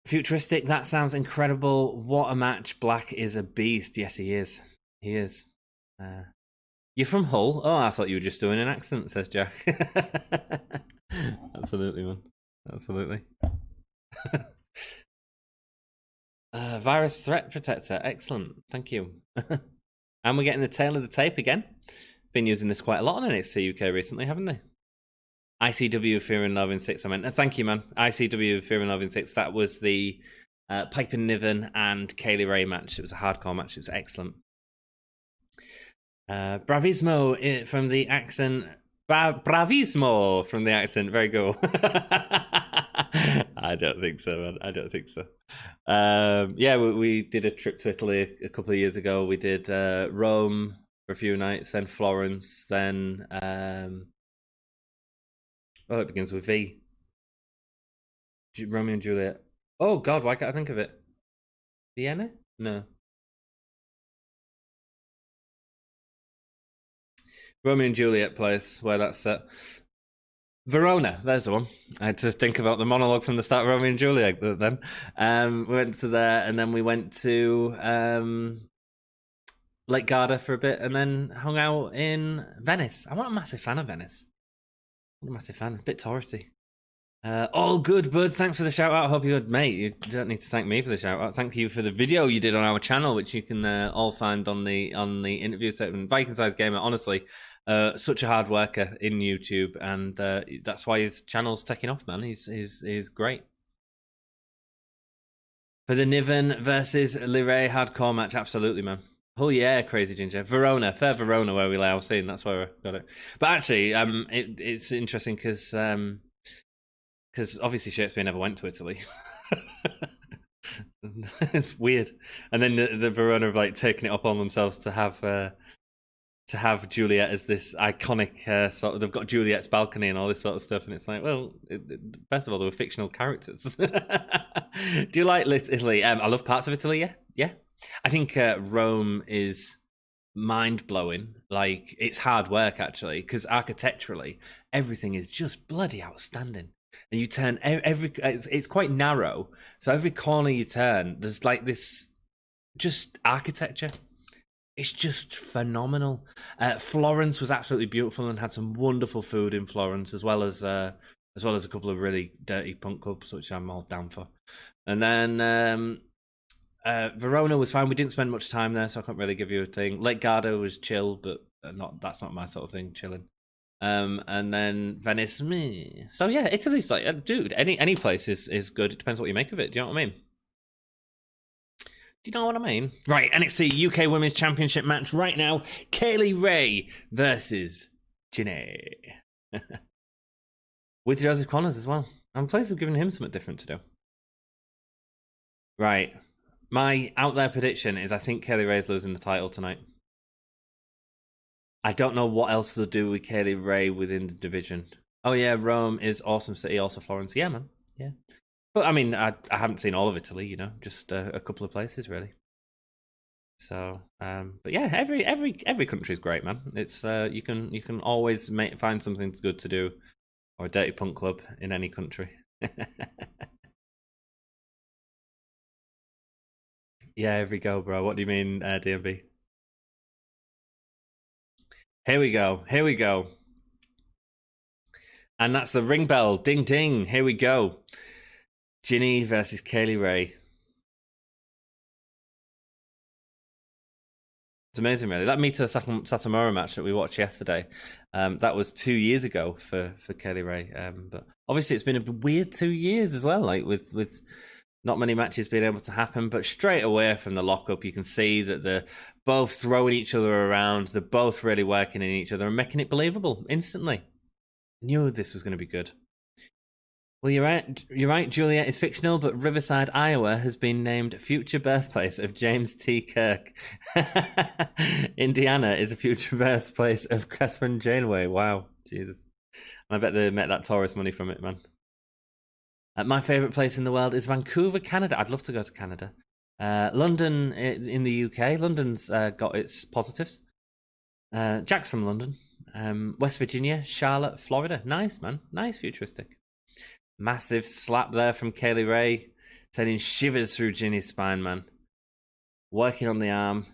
Futuristic, that sounds incredible. What a match. Black is a beast. Yes, he is. He is. You're from Hull? Oh, I thought you were just doing an accent, says Jack. Absolutely, man. Absolutely. Virus threat protector. Excellent. Thank you. And we're getting the tail of the tape again. Been using this quite a lot on NXT UK recently, haven't they? ICW Fear and Loathing 6, I meant. Thank you, man. ICW Fear and Loathing 6. That was the Piper Niven and Kaylee Ray match. It was a hardcore match. It was excellent. Bravismo from the accent. Bravismo from the accent. Very cool. I don't think so, man. I don't think so. Yeah, we did a trip to Italy a couple of years ago. We did Rome for a few nights, then Florence, then oh, it begins with V. Romeo and Juliet. Oh God, why can't I think of it? Vienna? No. Romeo and Juliet place where that's set. Verona, there's the one. I had to think about the monologue from the start of Romeo and Juliet then. We went to there, and then we went to Lake Garda for a bit, and then hung out in Venice. I'm not a massive fan of Venice. I'm not a massive fan. A bit touristy. All good, bud. Thanks for the shout out. I hope you're good, mate. You don't need to thank me for the shout out. Thank you for the video you did on our channel, which you can all find on the interview section. Viking-sized gamer, honestly, such a hard worker in YouTube, and that's why his channel's taking off, man. He's great. For the Niven versus Liray hardcore match, absolutely, man. Oh yeah, Crazy Ginger. Verona, fair Verona, where we lay our scene. That's where I got it. But actually, it's interesting because obviously Shakespeare never went to Italy. It's weird. And then the Verona have like taken it up on themselves to have Juliet as this iconic sort of. They've got Juliet's balcony and all this sort of stuff, and it's like, well, first of all, they were fictional characters. Do you like Italy? I love parts of Italy. Yeah. I think Rome is mind blowing. Like, it's hard work actually, because architecturally everything is just bloody outstanding. And you turn it's quite narrow, so every corner you turn, there's like this just architecture. It's just phenomenal. Florence was absolutely beautiful and had some wonderful food in Florence, as well as a couple of really dirty punk clubs, which I'm all down for. And then Verona was fine. We didn't spend much time there, so I can't really give you a thing. Lake Garda was chill, but that's not my sort of thing. Chilling. And then Venice, me. So yeah, Italy's like, dude, any place is good. It depends what you make of it. Do you know what I mean? Do you know what I mean? Right, NXT UK Women's Championship match right now. Kaylee Ray versus Jinny. With Joseph Connors as well. I'm pleased they've given him something different to do. Right. My out there prediction is I think Kaylee Ray's losing the title tonight. I don't know what else they'll do with Kaylee Ray within the division. Oh yeah, Rome is awesome city, also Florence. Yeah, man. Yeah. But I mean, I haven't seen all of Italy, just a couple of places really. So, but yeah, every country is great, man. It's you can always find something good to do, or a dirty punk club in any country. Yeah, every go, bro. What do you mean, DMB? Here we go. And that's the ring bell. Ding, ding. Here we go. Jinny versus Kaylee Ray. It's amazing, really. That Mita Satomura match that we watched yesterday, that was 2 years ago for Kaylee Ray. But obviously, it's been a weird 2 years as well, like with not many matches being able to happen. But straight away from the lockup, you can see that they're both throwing each other around. They're both really working in each other and making it believable instantly. Knew this was going to be good. Well, you're right. Juliet is fictional, but Riverside, Iowa has been named future birthplace of James T. Kirk. Indiana is a future birthplace of Catherine Janeway. Wow, Jesus. I bet they met that Taurus money from it, man. My favourite place in the world is Vancouver, Canada. I'd love to go to Canada. London in the UK. London's got its positives. Jack's from London. West Virginia, Charlotte, Florida. Nice, man. Nice, futuristic. Massive slap there from Kaylee Ray, sending shivers through Jinny's spine, man. Working on the arm.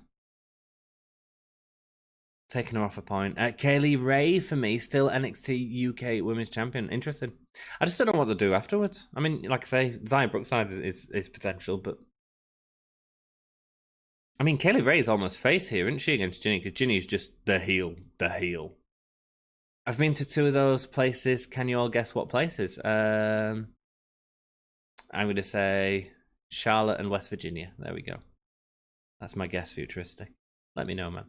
Taking her off a point. Kaylee Ray, for me, still NXT UK Women's Champion. Interesting. I just don't know what to do afterwards. I mean, like I say, Xia Brookside is potential, but... I mean, Kaylee Ray is almost face here, isn't she, against Jinny? Because Jinny is just the heel. I've been to 2 of those places. Can you all guess what places? I'm going to say Charlotte and West Virginia. There we go. That's my guess, futuristic. Let me know, man.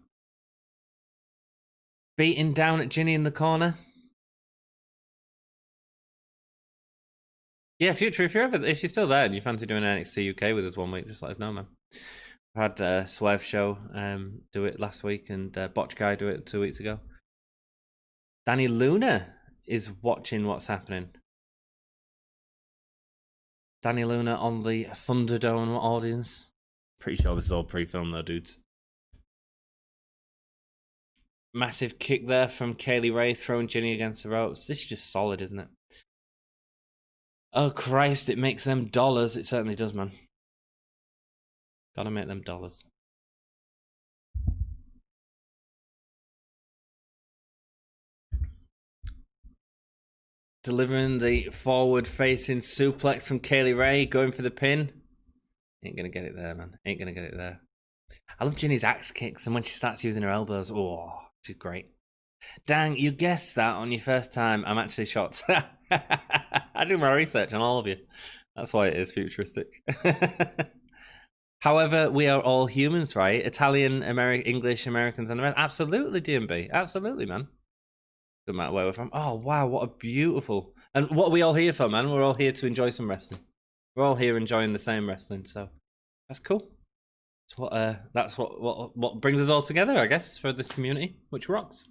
Beating down at Jinny in the corner. Yeah, Future, if you're still there and you fancy doing NXT UK with us one week, just let us know, man. I had Swerve Show do it last week and Botch Guy do it 2 weeks ago. Danny Luna is watching what's happening. Danny Luna on the Thunderdome audience. Pretty sure this is all pre-filmed though, dudes. Massive kick there from Kaylee Ray, throwing Jinny against the ropes. This is just solid, isn't it? Oh Christ, it makes them dollars. It certainly does, man. Gotta make them dollars. Delivering the forward-facing suplex from Kaylee Ray, going for the pin. Ain't gonna get it there, man. Ain't gonna get it there. I love Jinny's axe kicks, and when she starts using her elbows, oh, she's great. Dang, you guessed that on your first time. I'm actually shocked. I do my research on all of you. That's why it is futuristic. However, we are all humans, right? Italian, English, Americans, and Americans. Absolutely, DMB. Absolutely, man. No matter where we're from. Oh, wow, what a beautiful... And what are we all here for, man? We're all here to enjoy some wrestling. We're all here enjoying the same wrestling, so that's cool. That's what brings us all together, I guess, for this community, which rocks.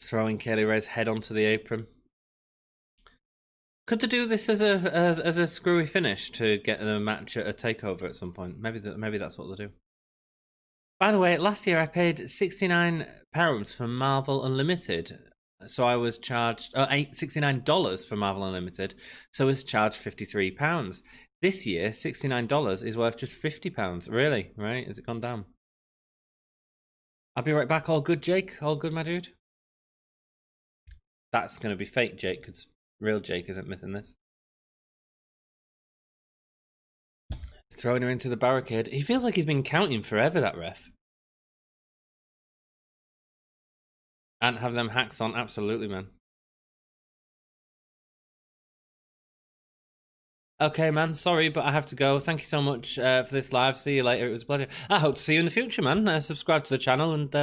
Throwing Kaylee Ray's head onto the apron. Could they do this as a screwy finish to get the match at a takeover at some point? Maybe that's what they'll do. By the way, last year I paid £69 for Marvel Unlimited, so I was charged $69 for Marvel Unlimited, so I was charged £53. This year, $69 is worth just £50. Really? Right? Has it gone down? I'll be right back. All good, Jake? All good, my dude? That's going to be fake Jake, because real Jake isn't missing this. Throwing her into the barricade. He feels like he's been counting forever, that ref. And have them hacks on? Absolutely, man. Okay, man. Sorry, but I have to go. Thank you so much for this live. See you later. It was a pleasure. I hope to see you in the future, man. Subscribe to the channel and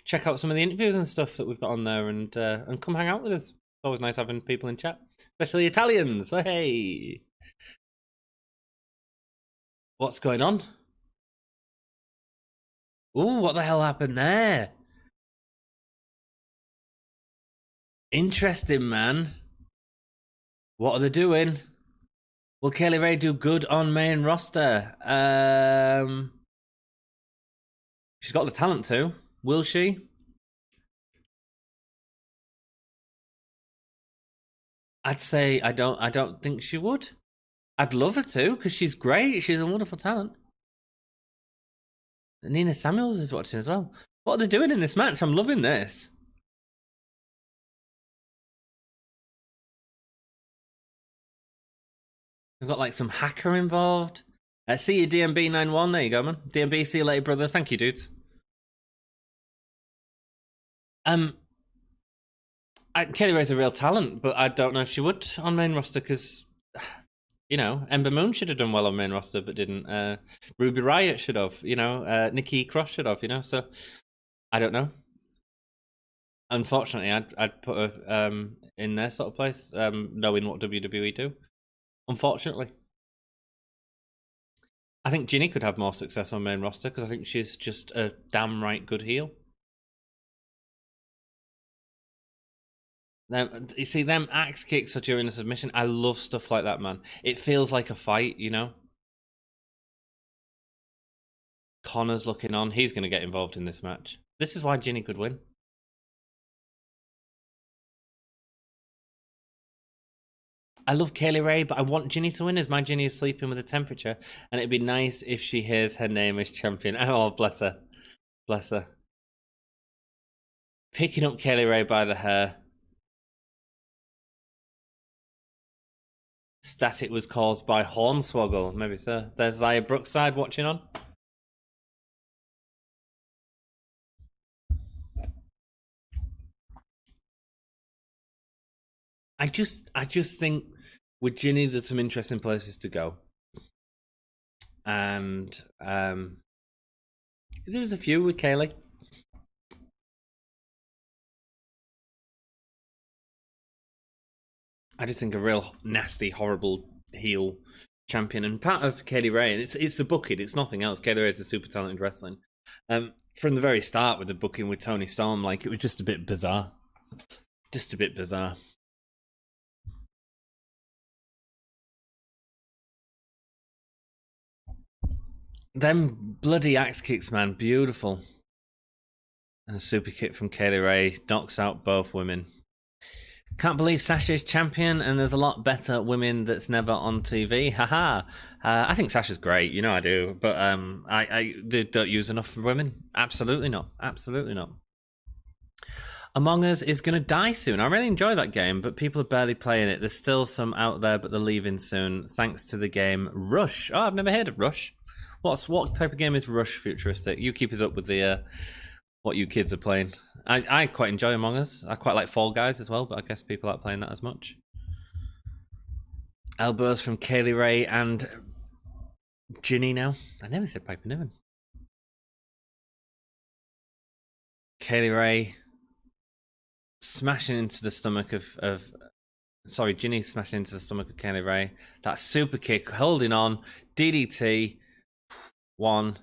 check out some of the interviews and stuff that we've got on there, and come hang out with us. It's always nice having people in chat, especially Italians. Hey, what's going on? Ooh, what the hell happened there? Interesting, man. What are they doing? Will Kaylee Ray do good on main roster? She's got the talent to. Will she? I'd say I don't think she would. I'd love her to, because she's great. She's a wonderful talent. Nina Samuels is watching as well. What are they doing in this match? I'm loving this. We've got like some hacker involved. See you, DMB91. There you go, man. DMB, see you later, brother. Thank you, dudes. Kaylee Ray's a real talent, but I don't know if she would on main roster, because, you know, Ember Moon should have done well on main roster, but didn't. Ruby Riott should have, you know. Nikki Cross should have, you know. So I don't know. Unfortunately, I'd put her in their sort of place, knowing what WWE do. Unfortunately, I think Jinny could have more success on main roster, because I think she's just a damn right good heel. You see, them axe kicks are during the submission. I love stuff like that, man. It feels like a fight, you know. Connor's looking on. He's going to get involved in this match. This is why Jinny could win. I love Kaylee Ray, but I want Jinny to win, as my Jinny is sleeping with a temperature, and it'd be nice if she hears her name as champion. Oh, bless her. Bless her. Picking up Kaylee Ray by the hair. Static was caused by Hornswoggle. Maybe so. There's Zaya Brookside watching on. I just think with Jinny, there's some interesting places to go, and there's a few with Kaylee. I just think a real nasty, horrible heel champion, and part of Kaylee Ray, and it's the booking. It's nothing else. Kaylee Ray is a super talented wrestling. From the very start with the booking with Toni Storm, like, it was just a bit bizarre. Just a bit bizarre. Them bloody axe kicks, man, beautiful. And a super kick from Kaylee Ray knocks out both women. Can't believe Sasha's champion, and there's a lot better women that's never on TV. Haha. I think Sasha's great, you know I do, but I don't use enough for women. Absolutely not. Absolutely not. Among Us is going to die soon. I really enjoy that game, but people are barely playing it. There's still some out there, but they're leaving soon, thanks to the game Rush. Oh, I've never heard of Rush. What type of game is Rush futuristic? You keep us up with the what you kids are playing. I quite enjoy Among Us. I quite like Fall Guys as well, but I guess people aren't playing that as much. Elbows from Kaylee Ray and Jinny now. I nearly said Piper Niven. Kaylee Ray smashing into the stomach of Jinny smashing into the stomach of Kaylee Ray. That super kick, holding on. DDT. 1,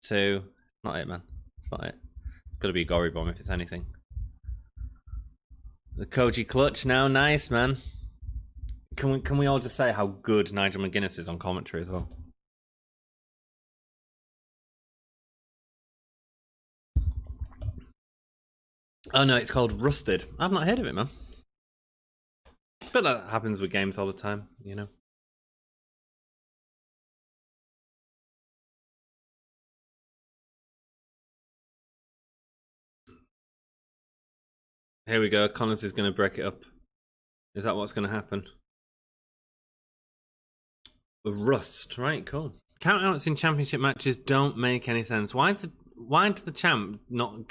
2. Not it, man. It's not it. It's got to be a gory bomb if it's anything. The Koji clutch now. Nice, man. Can we all just say how good Nigel McGuinness is on commentary as well? Oh no, it's called Rusted. I've not heard of it, man. But that happens with games all the time, you know. Here we go. Connors is going to break it up. Is that what's going to happen? Rust, right? Cool. Countouts in championship matches don't make any sense. Why does the champ not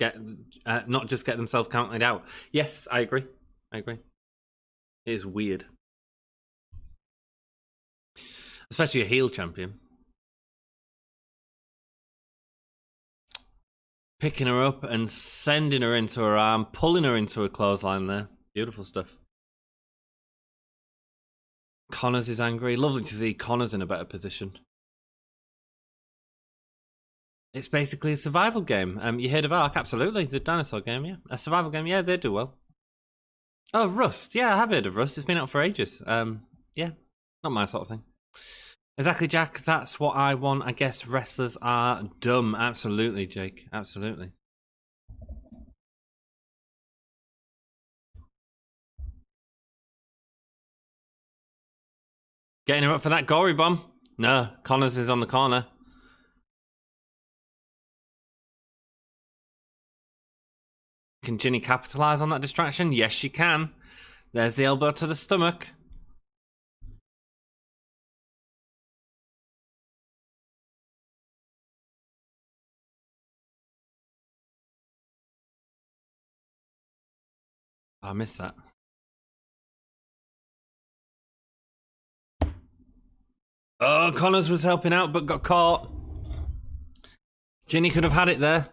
just get themselves counted out? Yes, I agree. It is weird, especially a heel champion. Picking her up and sending her into her arm, pulling her into a clothesline there. Beautiful stuff. Connors is angry. Lovely to see Connors in a better position. It's basically a survival game. You heard of Ark? Absolutely. The dinosaur game, yeah. A survival game, yeah, they do well. Oh, Rust. Yeah, I have heard of Rust. It's been out for ages. Yeah, not my sort of thing. Exactly, Jack. That's what I want. I guess wrestlers are dumb. Absolutely, Jake. Absolutely. Getting her up for that gory bomb. No, Connors is on the corner. Can Jinny capitalise on that distraction? Yes, she can. There's the elbow to the stomach. Oh, I missed that. Oh, Connors was helping out but got caught. Jinny could have had it there.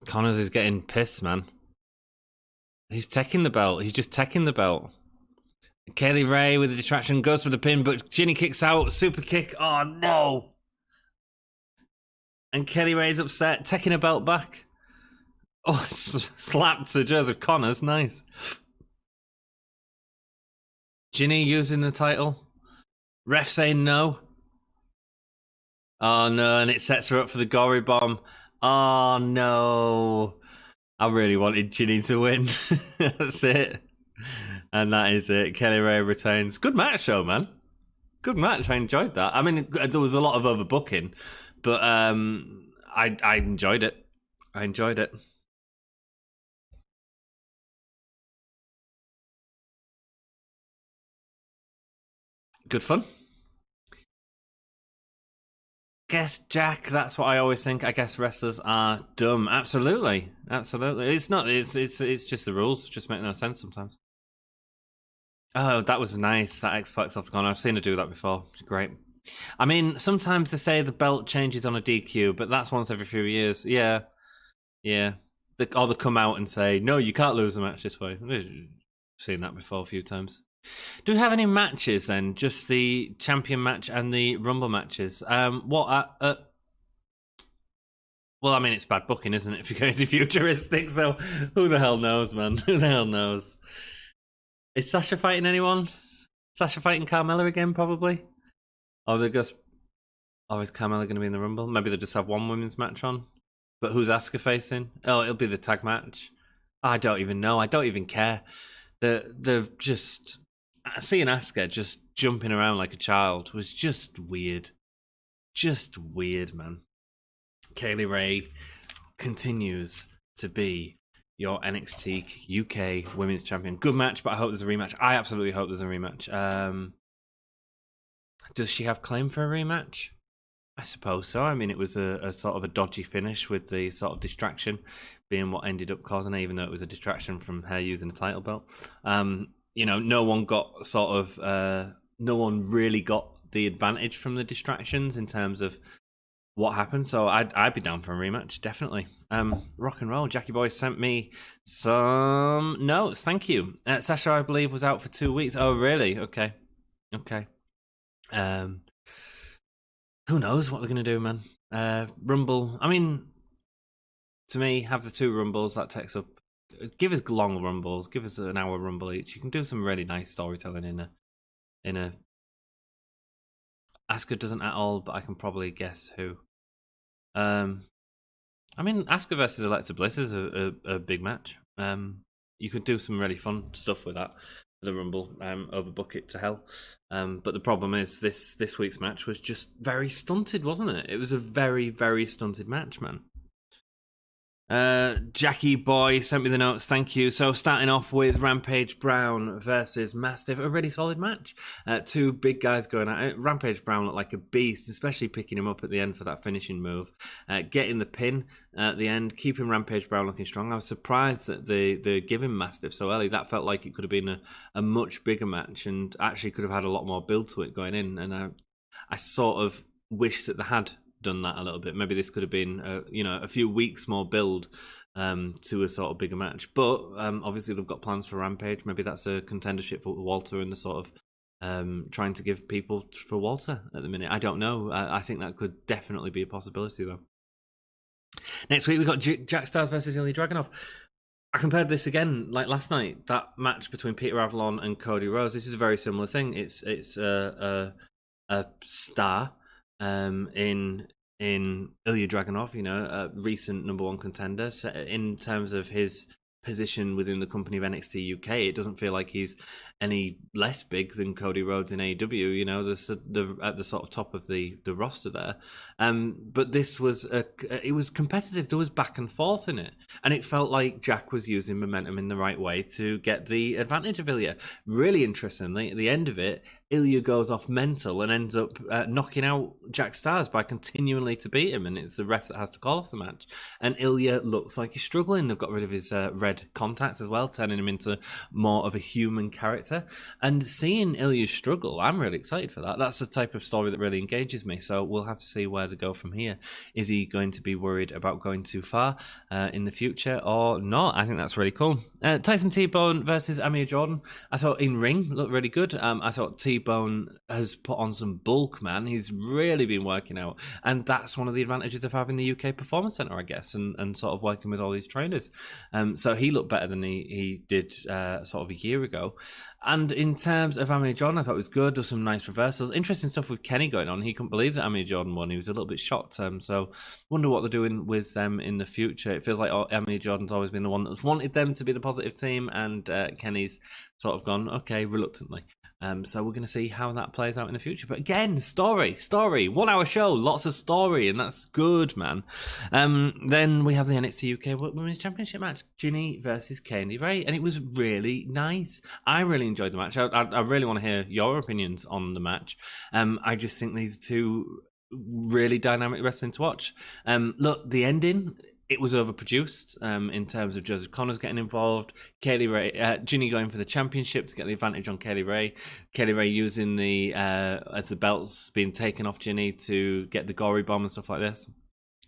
Connors is getting pissed, man. He's taking the belt. He's just taking the belt. Kaylee Ray with the distraction goes for the pin, but Jinny kicks out. Super kick. Oh, no. And Kaylee Ray's upset, taking her belt back. Oh, slapped to Joseph Connors. Nice. Jinny using the title. Ref saying no. Oh, no. And it sets her up for the gory bomb. Oh, no. I really wanted Jinny to win. That's it. And that is it. Kaylee Ray retains. Good match, though, man. Good match. I enjoyed that. I mean, there was a lot of overbooking. But I enjoyed it. I enjoyed it. Good fun. Guess, Jack, that's what I always think. I guess wrestlers are dumb. Absolutely. Absolutely. It's not. It's just the rules. Just make no sense sometimes. Oh, that was nice. That X-Plex off the corner. I've seen her do that before. Great. I mean, sometimes they say the belt changes on a DQ, but that's once every few years. Yeah. Or they come out and say, no, you can't lose a match this way. I've seen that before a few times. Do we have any matches then? Just the champion match and the Rumble matches. Well, I mean, it's bad booking, isn't it, if you're going to futuristic? So who the hell knows, man? Who the hell knows? Is Sasha fighting anyone? Sasha fighting Carmella again, probably? Or is Carmella going to be in the Rumble? Maybe they'll just have one women's match on. But who's Asuka facing? Oh, it'll be the tag match. I don't even know. I don't even care. They're just... Seeing Asuka just jumping around like a child was just weird. Just weird, man. Kaylee Ray continues to be your NXT UK Women's Champion. Good match, but I hope there's a rematch. I absolutely hope there's a rematch. Does she have claim for a rematch? I suppose so. I mean, it was a sort of a dodgy finish with the sort of distraction being what ended up causing it, even though it was a distraction from her using a title belt. No one got no one really got the advantage from the distractions in terms of what happened. So I'd be down for a rematch, definitely. Rock and roll. Jackie Boy sent me some notes. Thank you. Sasha, I believe, was out for 2 weeks. Oh, really? Okay. Who knows what they're going to do, man? Rumble. I mean, to me, have the 2 Rumbles. That takes up. Give us long Rumbles. Give us an hour Rumble each. You can do some really nice storytelling in a. Asuka doesn't at all, but I can probably guess who. I mean, Asuka versus Alexa Bliss is a big match. You could do some really fun stuff with that. The Rumble, overbook it to hell. But the problem is this week's match was just very stunted, wasn't it? It was a very, very stunted match, man. Jackie Boy sent me the notes, thank you. So starting off with Rampage Brown versus Mastiff, a really solid match. 2 big guys going at it. Rampage Brown looked like a beast, especially picking him up at the end for that finishing move. Getting the pin at the end, keeping Rampage Brown looking strong. I was surprised that they give him Mastiff so early. That felt like it could have been a much bigger match and actually could have had a lot more build to it going in. And I sort of wish that they had done that a little bit. Maybe this could have been a few weeks more build to a sort of bigger match, but obviously they've got plans for Rampage. Maybe that's a contendership for Walter and the sort of trying to give people for Walter at the minute. I don't know. I think that could definitely be a possibility though. Next week we got Jack Stars versus Ilya Dragunov. I compared this again like last night, that match between Peter Avalon and Cody Rhodes. This is a very similar thing. It's a star in Ilya Dragunov, a recent number 1 contender. So in terms of his position within the company of NXT UK, it doesn't feel like he's any less big than Cody Rhodes in AEW. At the sort of top of the roster there. But this was it was competitive. There was back and forth in it, and it felt like Jack was using momentum in the right way to get the advantage of Ilya. Really interestingly, at the end of it, Ilya goes off mental and ends up knocking out Jack Stars by continually to beat him, and it's the ref that has to call off the match. And Ilya looks like he's struggling. They've got rid of his red contacts as well, turning him into more of a human character. And seeing Ilya struggle, I'm really excited for that. That's the type of story that really engages me. So we'll have to see where they go from here. Is he going to be worried about going too far in the future or not? I think that's really cool. Tyson T-Bone versus Amir Jordan. I thought in ring looked really good. I thought T-Bone has put on some bulk, man. He's really been working out. And that's one of the advantages of having the UK Performance Centre, I guess, and sort of working with all these trainers. So he looked better than he did sort of a year ago. And in terms of Amir Jordan, I thought it was good. There's some nice reversals. Interesting stuff with Kenny going on. He couldn't believe that Amir Jordan won. He was a little bit shocked. So wonder what they're doing with them in the future. It feels like Amir Jordan's always been the one that's wanted them to be the positive team, and Kenny's sort of gone, okay, reluctantly. So we're going to see how that plays out in the future. But again, story, 1 hour show, lots of story, and that's good, man. Then we have the NXT UK Women's Championship match, Jinny versus Candy Ray, and it was really nice. I really enjoyed the match. I really want to hear your opinions on the match. I just think these are 2 really dynamic wrestling to watch. Look, the ending, it was overproduced in terms of Joseph Connors getting involved, Jinny going for the championship to get the advantage on Kaylee Ray using as the belts being taken off Jinny to get the gory bomb and stuff like this.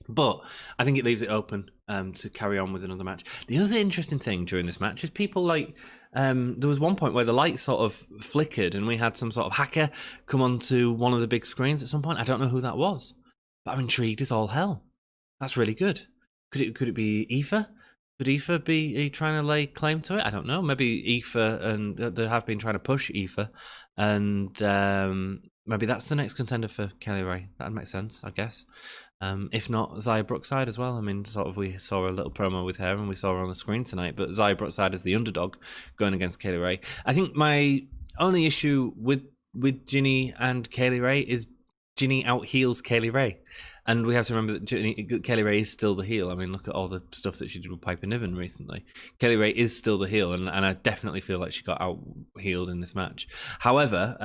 But I think it leaves it open to carry on with another match. The other interesting thing during this match is people like there was one point where the light sort of flickered and we had some sort of hacker come onto one of the big screens at some point. I don't know who that was, but I'm intrigued as all hell. That's really good. Could it be Iive? Could Iive be trying to lay claim to it? I don't know. Maybe Iive, and they have been trying to push Iive, and maybe that's the next contender for Kelly Ray. That makes sense, I guess. If not, Xia Brookside as well. I mean, sort of we saw a little promo with her, and we saw her on the screen tonight. But Xia Brookside is the underdog going against Kelly Ray. I think my only issue with Jinny and Kaylee Ray is Jinny out heels Kaylee Ray, and we have to remember that Kaylee Ray is still the heel. I mean, look at all the stuff that she did with Piper Niven recently. Kaylee Ray is still the heel, and I definitely feel like she got out heeled in this match. However,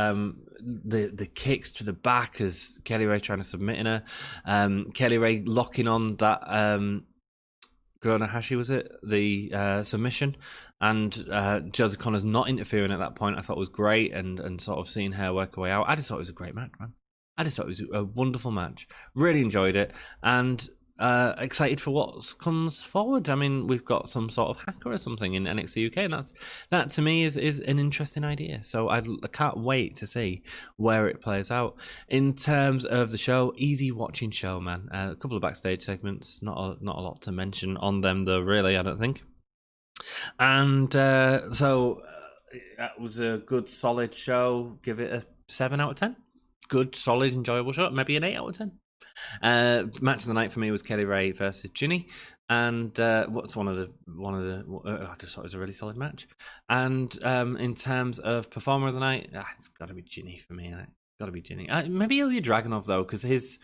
the kicks to the back as Kaylee Ray trying to submit in her, Kaylee Ray locking on that Gonahashi, was it, the submission, and Joseph Connor's not interfering at that point, I thought was great, and sort of seeing her work her way out. I just thought it was a great match, man. I just thought it was a wonderful match. Really enjoyed it, and excited for what comes forward. I mean, we've got some sort of hacker or something in NXT UK, and that to me is an interesting idea. So I can't wait to see where it plays out. In terms of the show, easy watching show, man. A couple of backstage segments, not a lot to mention on them though, really, I don't think. And so that was a good, solid show. Give it a 7 out of 10. Good, solid, enjoyable show. Maybe an 8 out of 10. Match of the night for me was Kaylee Ray versus Jinny, and what's one of the I just thought it was a really solid match. And in terms of performer of the night, it's got to be Jinny for me. Got to be Jinny. Maybe Ilya Dragunov though, because his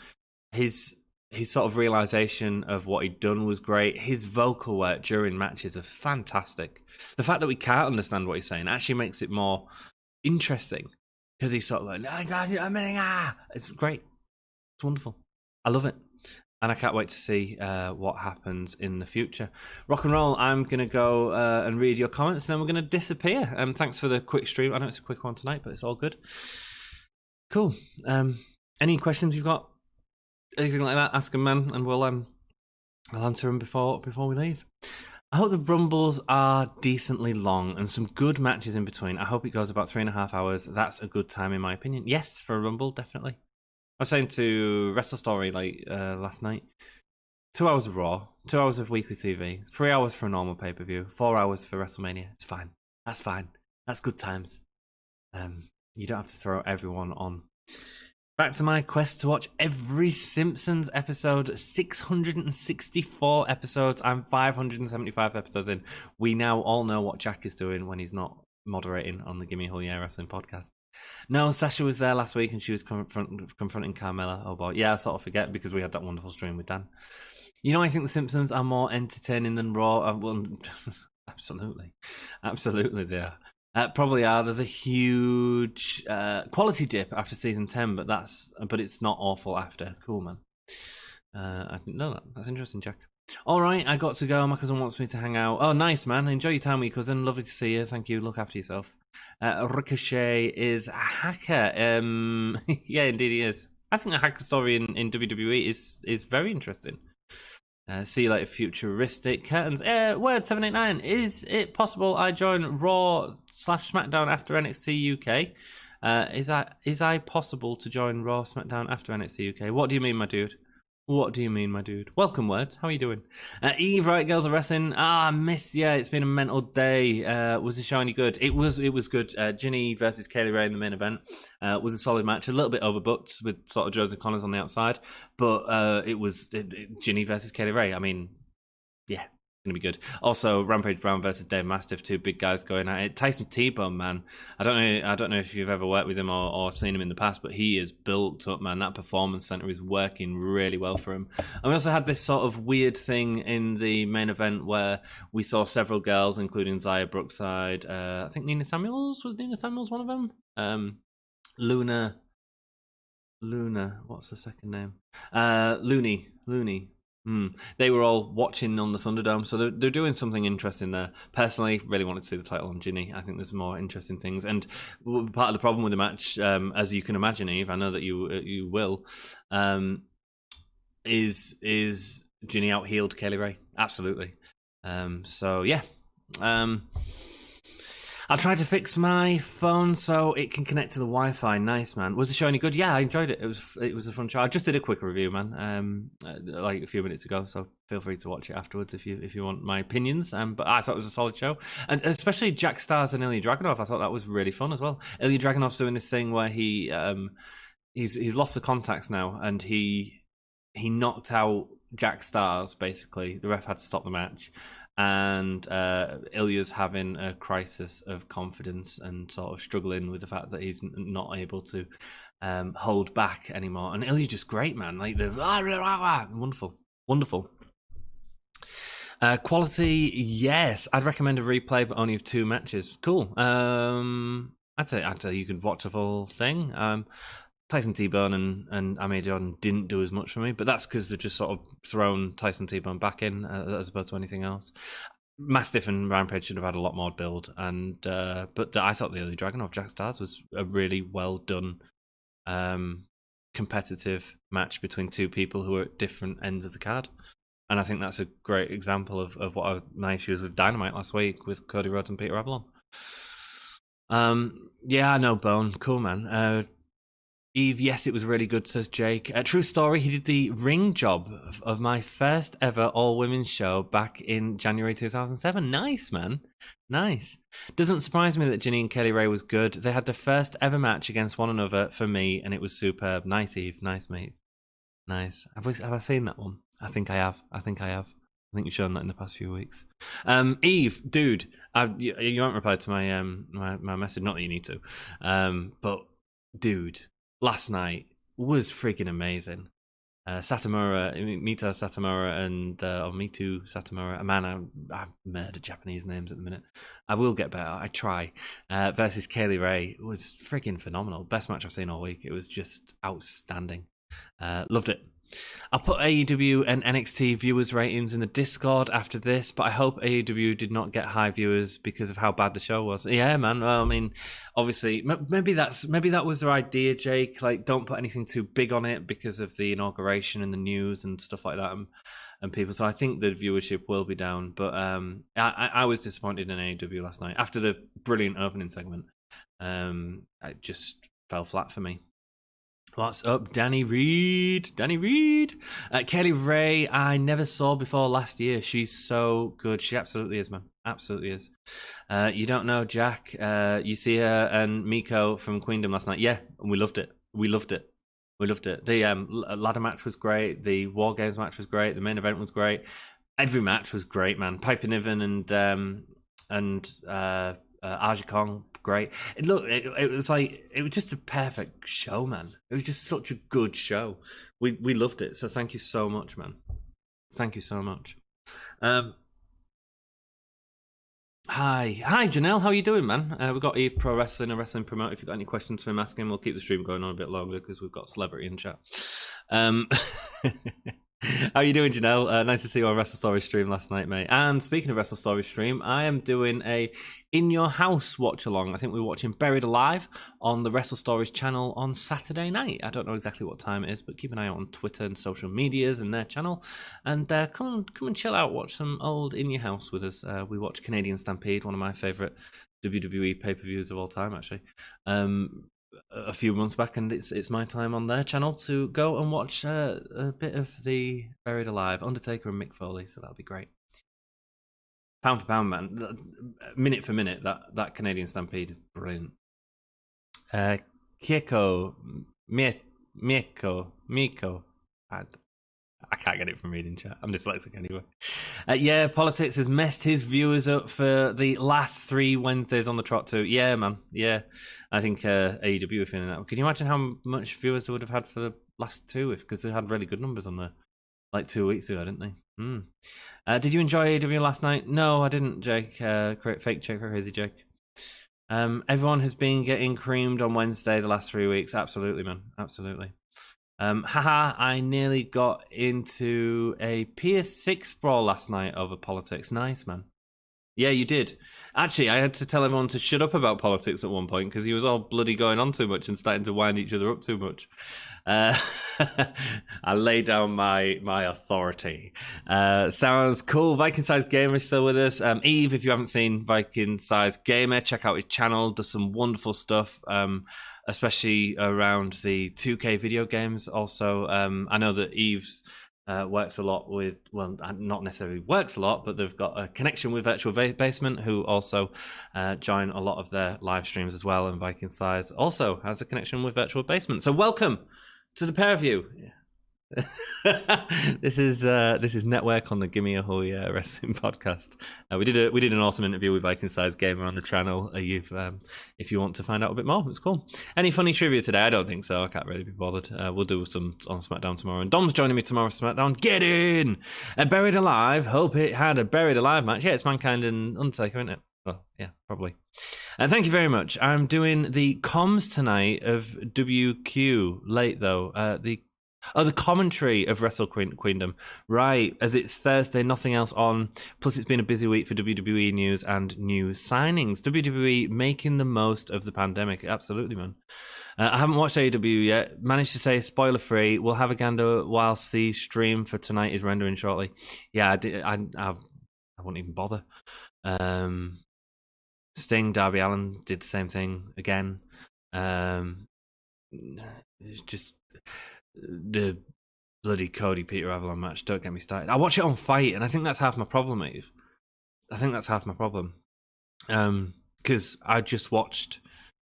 sort of realization of what he'd done was great. His vocal work during matches are fantastic. The fact that we can't understand what he's saying actually makes it more interesting, because he's sort of like, it's great. It's wonderful. I love it. And I can't wait to see what happens in the future. Rock and roll, I'm going to go and read your comments, and then we're going to disappear. Thanks for the quick stream. I know it's a quick one tonight, but it's all good. Cool. Any questions you've got? Anything like that, ask them, man, and I'll answer them before we leave. I hope the Rumbles are decently long and some good matches in between. I hope it goes about 3.5 hours. That's a good time, in my opinion. Yes, for a Rumble, definitely. I was saying to Wrestle Story last night, 2 hours of Raw, 2 hours of weekly TV, 3 hours for a normal pay-per-view, 4 hours for WrestleMania. It's fine. That's fine. That's good times. You don't have to throw everyone on. Back to my quest to watch every Simpsons episode, 664 episodes. I'm 575 episodes in. We now all know what Jack is doing when he's not moderating on the Gimme Wrestling podcast. No, Sasha was there last week and she was confronting Carmella. Oh boy, yeah, I sort of forget because we had that wonderful stream with Dan. You know, I think the Simpsons are more entertaining than Raw. Well, absolutely they are. Probably are. There's a huge quality dip after season 10, but it's not awful after. Cool, man. I didn't know that. That's interesting, Jack. All right, I got to go. My cousin wants me to hang out. Oh, nice, man. Enjoy your time with your cousin. Lovely to see you. Thank you. Look after yourself. Ricochet is a hacker. Yeah, indeed he is. I think the hacker story in WWE is very interesting. See you later, futuristic curtains. Word 789. Is it possible I join Raw/SmackDown after NXT UK? Is I possible to join Raw SmackDown after NXT UK? What do you mean, my dude? What do you mean, my dude? Welcome, words. How are you doing? Iive, right, girls are wrestling. I missed. Yeah, it's been a mental day. Was the show any good? It was good. Jinny versus Kaylee Ray in the main event was a solid match. A little bit overbooked with sort of Joseph Connors on the outside, but it was Jinny versus Kaylee Ray. I mean, yeah, gonna be good. Also, Rampage Brown versus Dave Mastiff, two big guys going at it. Tyson T-Bone, man, I don't know if you've ever worked with him or seen him in the past, but he is built up, man. That performance center is working really well for him. And we also had this sort of weird thing in the main event where we saw several girls, including Zaya Brookside. I think Nina Samuels one of them. Luna, what's her second name? Looney. They were all watching on the Thunderdome, so they're doing something interesting there. Personally, really wanted to see the title on Jinny. I think there's more interesting things. And part of the problem with the match, as you can imagine, Iive, I know that you will, is Jinny out-heeled Kaylee Ray. Absolutely. So, yeah. I'll try to fix my phone so it can connect to the Wi-Fi. Nice, man. Was the show any good? Yeah, I enjoyed it. It was a fun show. I just did a quick review, man, like a few minutes ago. So feel free to watch it afterwards if you want my opinions. But I thought it was a solid show, and especially Jack Stars and Ilya Dragunov. I thought that was really fun as well. Ilya Dragunov's doing this thing where he's lost the contacts now, and he knocked out Jack Stars. Basically, the ref had to stop the match. And Ilya's having a crisis of confidence and sort of struggling with the fact that he's not able to hold back anymore. And Ilya's just great, man. Like the wonderful. Quality, yes. I'd recommend a replay, but only of 2 matches. Cool. I'd say you could watch the full thing. Tyson T-Bone and Amir Jordan didn't do as much for me, but that's because they've just sort of thrown Tyson T-Bone back in as opposed to anything else. Mastiff and Rampage should have had a lot more build, but I thought the early Dragon of Jack Stars was a really well done, competitive match between 2 people who are at different ends of the card. And I think that's a great example of what my issues with Dynamite last week with Cody Rhodes and Peter Avalon. Yeah, I know, Bone. Cool, man. Iive, yes, it was really good, says Jake. True story, he did the ring job of my first ever all-women's show back in January 2007. Nice, man. Nice. Doesn't surprise me that Jinny and Kelly Ray was good. They had the first ever match against one another for me, and it was superb. Nice, Iive. Nice, mate. Nice. Have I seen that one? I think I have. I think you've shown that in the past few weeks. Iive, dude, you haven't replied to my my message. Not that you need to, but dude, last night was freaking amazing. Satomura, Mito Satomura and or Mitu Satomura. Man, I murdered Japanese names at the minute. I will get better. I try. Versus Kaylee Ray was freaking phenomenal. Best match I've seen all week. It was just outstanding. Loved it. I'll put AEW and NXT viewers ratings in the Discord after this, but I hope AEW did not get high viewers because of how bad the show was. Yeah, man. Well, I mean, obviously, maybe that was their idea, Jake. Like, don't put anything too big on it because of the inauguration and the news and stuff like that, and people. So I think the viewership will be down. But I was disappointed in AEW last night after the brilliant opening segment. It just fell flat for me. What's up, Danny Reed? Kelly Ray, I never saw before last year. She's so good. She absolutely is, man. Absolutely is. You don't know Jack. You see her and Miko from Queendom last night. Yeah, and we loved it. The ladder match was great. The War Games match was great. The main event was great. Every match was great, man. Piper Niven and Aja Kong, great. It was just a perfect show, man. It was just such a good show. We loved it. So thank you so much, man. Thank you so much. Hi Janelle, how you doing, man? We've got Iive Pro Wrestling, a wrestling promoter. If you've got any questions for him, ask him. We'll keep the stream going on a bit longer because we've got celebrity in chat. How you doing, Janelle? Nice to see you on Wrestle Story stream last night, mate. And speaking of Wrestle Story stream, I am doing a In Your House watch along. I think we're watching Buried Alive on the Wrestle Stories channel on Saturday night. I don't know exactly what time it is, but keep an eye out on Twitter and social medias and their channel. And come and chill out, watch some old In Your House with us. We watch Canadian Stampede, one of my favourite WWE pay-per-views of all time, actually. A few months back, and it's my time on their channel to go and watch a bit of the Buried Alive, Undertaker and Mick Foley, so that'll be great. Pound for pound, man, minute for minute, that Canadian Stampede is brilliant. Miko, I can't get it from reading chat. I'm dyslexic anyway. Yeah, politics has messed his viewers up for the last 3 Wednesdays on the trot too. Yeah, man. Yeah. I think AEW are feeling that. Can you imagine how much viewers they would have had for the last 2? Because they had really good numbers on there like 2 weeks ago, didn't they? Did you enjoy AEW last night? No, I didn't, Jake. Fake Jake or Crazy Jake. Everyone has been getting creamed on Wednesday the last 3 weeks. Absolutely, man. Absolutely. I nearly got into a PS6 brawl last night over politics. Nice, man. Yeah, you did. Actually, I had to tell everyone to shut up about politics at one point because he was all bloody going on too much and starting to wind each other up too much. I lay down my authority. Sounds cool. Viking Size Gamer is still with us. Iive, if you haven't seen Viking Size Gamer, check out his channel. Does some wonderful stuff, especially around the 2K video games. Also, I know that Iive's works a lot with, well, not necessarily works a lot, but they've got a connection with Virtual Basement, who also join a lot of their live streams as well. And Viking Size also has a connection with Virtual Basement. So welcome to the pair of you. This is Network on the Gimme a Whole Year Wrestling Podcast. We did an awesome interview with Viking Size Gamer on the channel. If you want to find out a bit more, it's cool. Any funny trivia today? I don't think so. I can't really be bothered. We'll do some on SmackDown tomorrow. And Dom's joining me tomorrow for SmackDown. Get in! Buried Alive. Hope it had a Buried Alive match. Yeah, it's Mankind and Undertaker, isn't it? Well, yeah, probably. Thank you very much. I'm doing the comms tonight of WQ. Late though. The commentary of Wrestle Queendom. Right, as it's Thursday, nothing else on. Plus, it's been a busy week for WWE news and new signings. WWE making the most of the pandemic. Absolutely, man. I haven't watched AEW yet. Managed to stay spoiler free. We'll have a gander whilst the stream for tonight is rendering shortly. Yeah, I won't even bother. Sting, Darby Allin did the same thing again. It's just the bloody Cody Peter Avalon match. Don't get me started. I watch it on Fight, and I think that's half my problem, Iive. I think that's half my problem. Because I just watched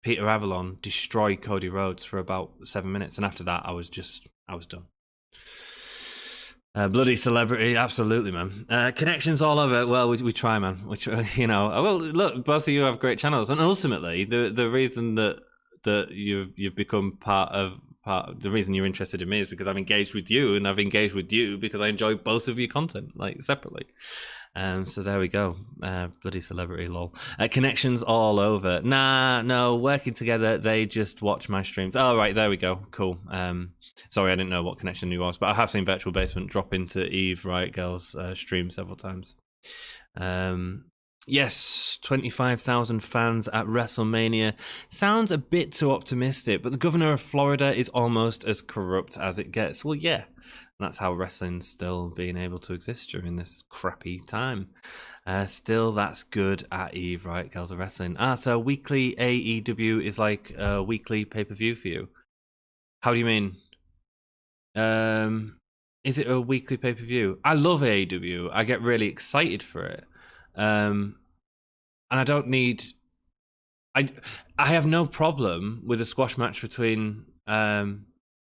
Peter Avalon destroy Cody Rhodes for about 7 minutes, and after that, I was done. Bloody celebrity, absolutely, man. Connections all over. Well, we try, man. We try, Well, look, both of you have great channels, and ultimately, the reason that you've become part of the reason you're interested in me is because I've engaged with you, and I've engaged with you because I enjoy both of your content, like separately. So there we go. Bloody celebrity, lol. Connections all over. Nah, no, working together. They just watch my streams. Oh, right, there we go. Cool. Sorry, I didn't know what connection you was, but I have seen Virtual Basement drop into Iive, right, girls, stream several times. Yes, 25,000 fans at WrestleMania. Sounds a bit too optimistic, but the governor of Florida is almost as corrupt as it gets. Well, yeah. That's how wrestling's still being able to exist during this crappy time. Still, that's good at Iive, right, girls of wrestling. So weekly AEW is like a weekly pay-per-view for you. How do you mean? Is it a weekly pay-per-view? I love AEW. I get really excited for it. And I don't need... I have no problem with a squash match between...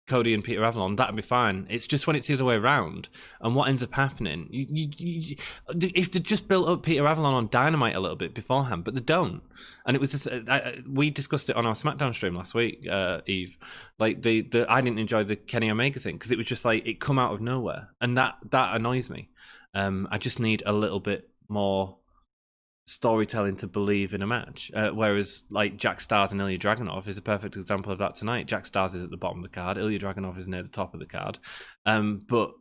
Cody and Peter Avalon, that'd be fine. It's just when it's the other way around, and what ends up happening, if they just built up Peter Avalon on Dynamite a little bit beforehand, but they don't. And it was just we discussed it on our SmackDown stream last week, Iive. Like I didn't enjoy the Kenny Omega thing because it was just like it come out of nowhere, and that annoys me. I just need a little bit more storytelling to believe in a match, whereas like Jack Stars and Ilya Dragunov is a perfect example of that tonight. Jack Stars is at the bottom of the card, Ilya Dragunov is near the top of the card, but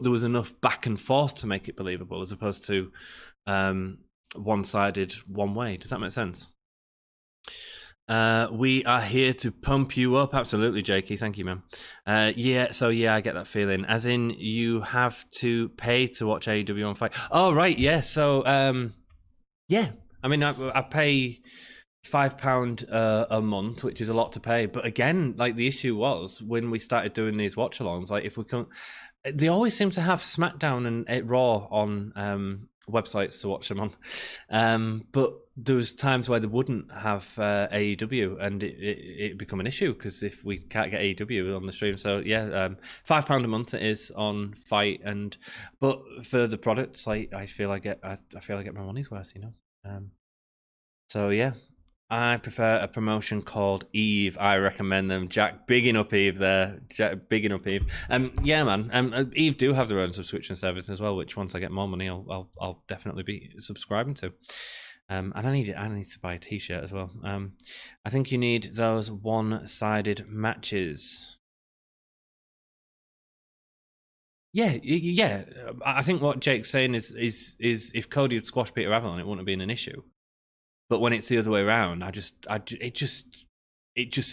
there was enough back and forth to make it believable as opposed to one-sided one way. Does that make sense? We are here to pump you up. Absolutely, Jakey. Thank you, man. I get that feeling. As in, you have to pay to watch AEW on Fight. Oh, right, yeah. So, yeah, I mean, I pay £5 a month, which is a lot to pay. But again, like the issue was when we started doing these watch-alongs, like if we couldn't, they always seem to have SmackDown and Raw on websites to watch them on. But there was times where they wouldn't have AEW, and it become an issue because if we can't get AEW on the stream, so yeah, £5 a month it is on Fight, but for the products, like I feel I get my money's worth, So yeah, I prefer a promotion called Iive. I recommend them. Jack, bigging up Iive there. Jack, bigging up Iive. Yeah, man. Iive do have their own subscription service as well, which once I get more money, I'll definitely be subscribing to. And I need to buy a T-shirt as well. I think you need those one-sided matches. Yeah. I think what Jake's saying is if Cody had squashed Peter Avalon, it wouldn't have been an issue. But when it's the other way around, it just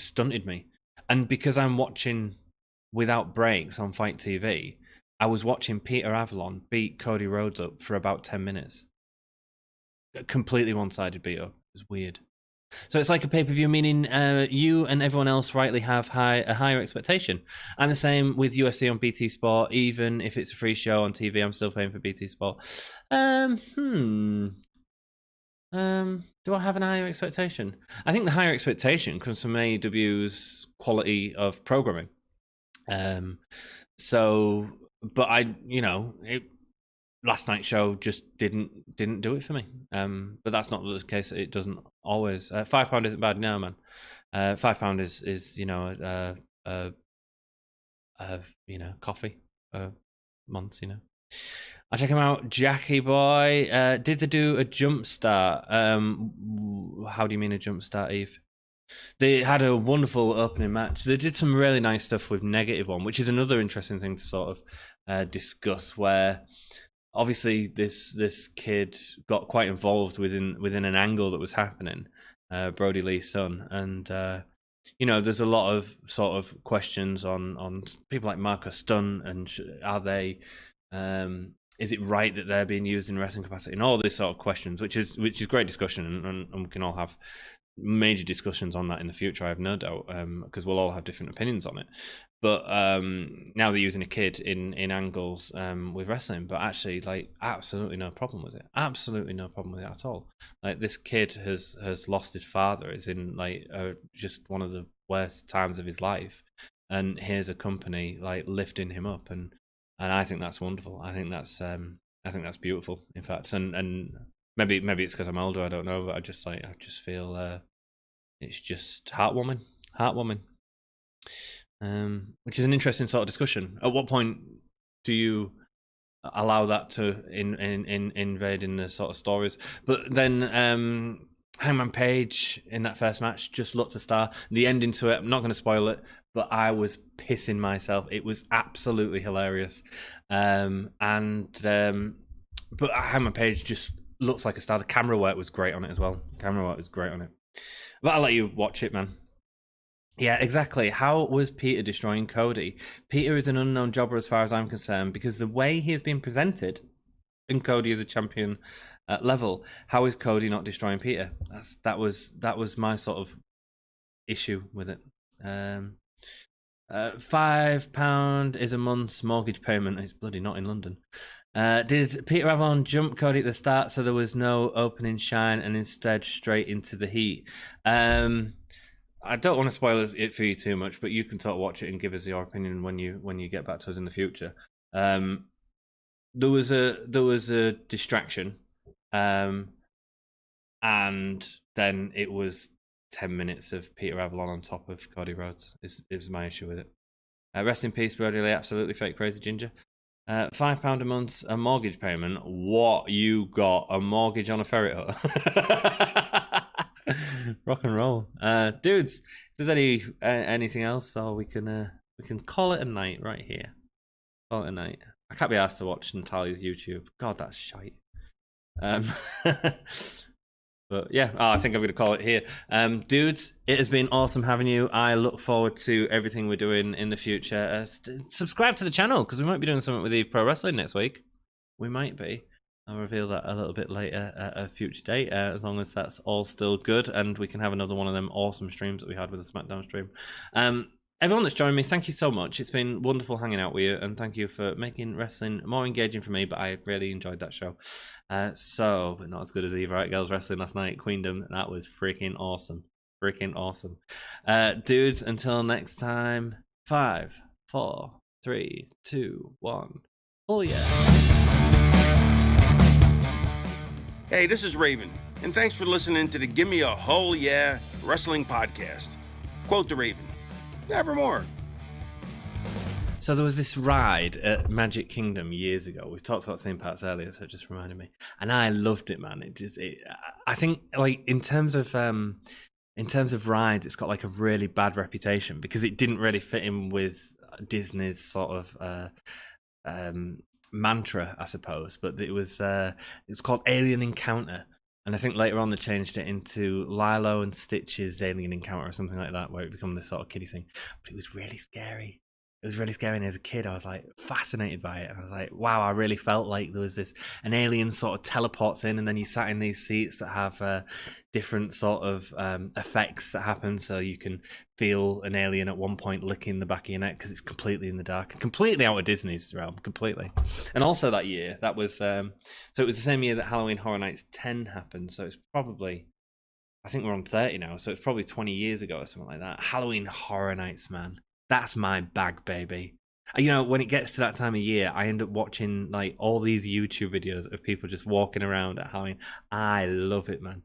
stunted me. And because I'm watching without breaks on Fight TV, I was watching Peter Avalon beat Cody Rhodes up for about 10 minutes. A completely one-sided beat up. It was weird. So it's like a pay-per-view, meaning you and everyone else rightly have a higher expectation. And the same with UFC on BT Sport. Even if it's a free show on TV, I'm still paying for BT Sport. Do I have an higher expectation? I think the higher expectation comes from AEW's quality of programming. So, but last night's show just didn't do it for me. But that's not the case. It doesn't always. £5 isn't bad now, man. £5 is coffee a month. I check him out. Jackie boy, did they do a jump start? How do you mean a jump start, Iive? They had a wonderful opening match. They did some really nice stuff with Negative One, which is another interesting thing to sort of discuss. Where obviously this kid got quite involved within an angle that was happening, Brody Lee's son, and there's a lot of sort of questions on people like Marcus Dunn, and are they is it right that they're being used in wrestling capacity, and all these sort of questions, which is great discussion, and we can all have major discussions on that in the future, I have no doubt, because we'll all have different opinions on it. But now they're using a kid in angles with wrestling, but actually, like, absolutely no problem with it. Absolutely no problem with it at all. Like, this kid has lost his father, is in like just one of the worst times of his life, and here's a company like lifting him up, and I think that's wonderful. I think that's beautiful, in fact, and maybe it's because I'm older, I don't know, but I just feel it's just heartwarming, which is an interesting sort of discussion. At what point do you allow that to invade in the sort of stories? But then Hangman Page in that first match just looked a star. The ending to it, I'm not going to spoil it, but I was pissing myself. It was absolutely hilarious. But Hangman Page just looks like a star. The camera work was great on it as well. But I'll let you watch it, man. Yeah, exactly. How was Peter destroying Cody? Peter is an unknown jobber as far as I'm concerned, because the way he has been presented, and Cody is a champion level, how is Cody not destroying Peter? That was my sort of issue with it. £5 is a month's mortgage payment. It's bloody not in London. Did Peter Avalon jump Cody at the start so there was no opening shine and instead straight into the heat? I don't want to spoil it for you too much, but you can sort of watch it and give us your opinion when you get back to us in the future. There was a distraction, and then it was 10 minutes of Peter Avalon on top of Cody Rhodes. It was my issue with it. Rest in peace, Brody Lee. Absolutely fake crazy ginger. £5 a month, a mortgage payment. What, you got a mortgage on a ferry hut? Rock and roll, dudes. If there's anything else, or we can call it a night right here. Call it a night. I can't be asked to watch Natalia's YouTube. God, that's shite. But yeah, I think I'm going to call it here. Dudes, it has been awesome having you. I look forward to everything we're doing in the future. Subscribe to the channel, because we might be doing something with Iive Pro Wrestling next week. We might be. I'll reveal that a little bit later at a future date, as long as that's all still good, and we can have another one of them awesome streams that we had with the SmackDown stream. Everyone that's joined me, thank you so much. It's been wonderful hanging out with you, and thank you for making wrestling more engaging for me, but I really enjoyed that show. But not as good as Iive Right Girls Wrestling last night, Queendom. That was freaking awesome. Dudes, until next time, 5, 4, 3, 2, 1. Oh yeah. Hey, this is Raven, and thanks for listening to the Gimme a Whole Yeah Wrestling Podcast. Quote the Raven, nevermore. So there was this ride at Magic Kingdom years ago. We talked about theme parks earlier, so it just reminded me, and I loved it, man. I think, like, in terms of rides, it's got like a really bad reputation because it didn't really fit in with Disney's sort of mantra, I suppose. But it was called Alien Encounter, and I think later on they changed it into Lilo and Stitch's Alien Encounter or something like that, where it became this sort of kiddie thing. But it was really scary. It was really scary, and as a kid I was like fascinated by it. I was like, wow, I really felt like there was an alien sort of teleports in, and then you sat in these seats that have different sort of effects that happen, so you can feel an alien at one point licking the back of your neck because it's completely in the dark, completely out of Disney's realm, completely. And also that year, that was so it was the same year that Halloween Horror Nights 10 happened, so it's probably, I think we're on 30 now, so it's probably 20 years ago or something like that. Halloween Horror Nights, man. That's my bag, baby. You know, when it gets to that time of year, I end up watching like all these YouTube videos of people just walking around at Halloween. I love it, man.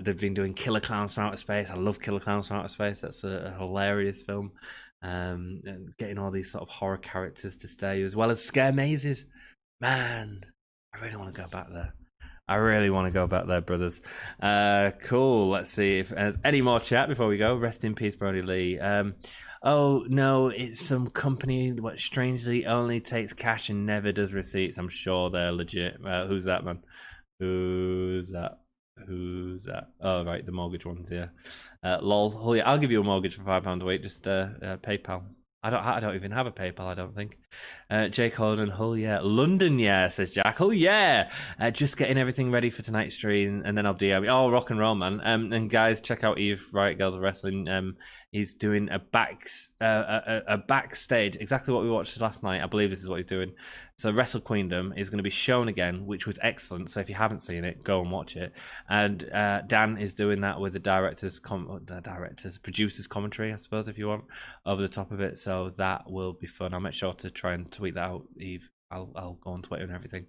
They've been doing Killer Clowns from Outer Space. I love Killer Clowns from Outer Space. That's a hilarious film. And getting all these sort of horror characters to stay, as well as scare mazes. Man, I really want to go back there. I really want to go back there, brothers. Cool. Let's see if there's any more chat before we go. Rest in peace, Brody Lee. Oh, no, it's some company that strangely only takes cash and never does receipts. I'm sure they're legit. Who's that, man? Who's that? Oh, right, the mortgage ones, yeah. Lol. Oh, yeah, I'll give you a mortgage for £5 a week. Just PayPal. I don't even have a PayPal, I don't think. Jake Holden, oh yeah. London, yeah, says Jack. Oh yeah. Just getting everything ready for tonight's stream, and then I'll DM. Oh, rock and roll, man. And guys, check out Iive, Riot Girls of Wrestling. He's doing a backstage, exactly what we watched last night. I believe this is what he's doing. So Wrestle Queendom is going to be shown again, which was excellent. So if you haven't seen it, go and watch it. And Dan is doing that with the producers commentary, I suppose, if you want, over the top of it. So that will be fun. I'll make sure to try and tweet that out, Iive. I'll go on Twitter and everything.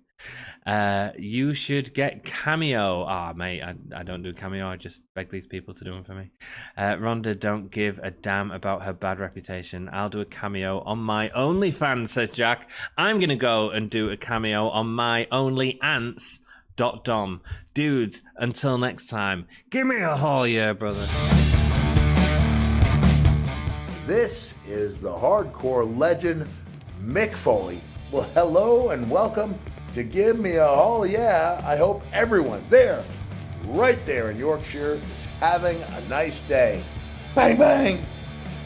You should get Cameo. Mate, I don't do Cameo. I just beg these people to do them for me. Rhonda don't give a damn about her bad reputation. I'll do a Cameo on my OnlyFans, says Jack. I'm going to go and do a Cameo on my OnlyAnts.dom. Dudes, until next time, give me a haul, yeah, brother. This is the hardcore legend, Mick Foley. Well, hello and welcome to Give Me a Haul, yeah. I hope everyone there, right there in Yorkshire, is having a nice day. Bang, bang.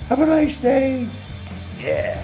Have a nice day. Yeah.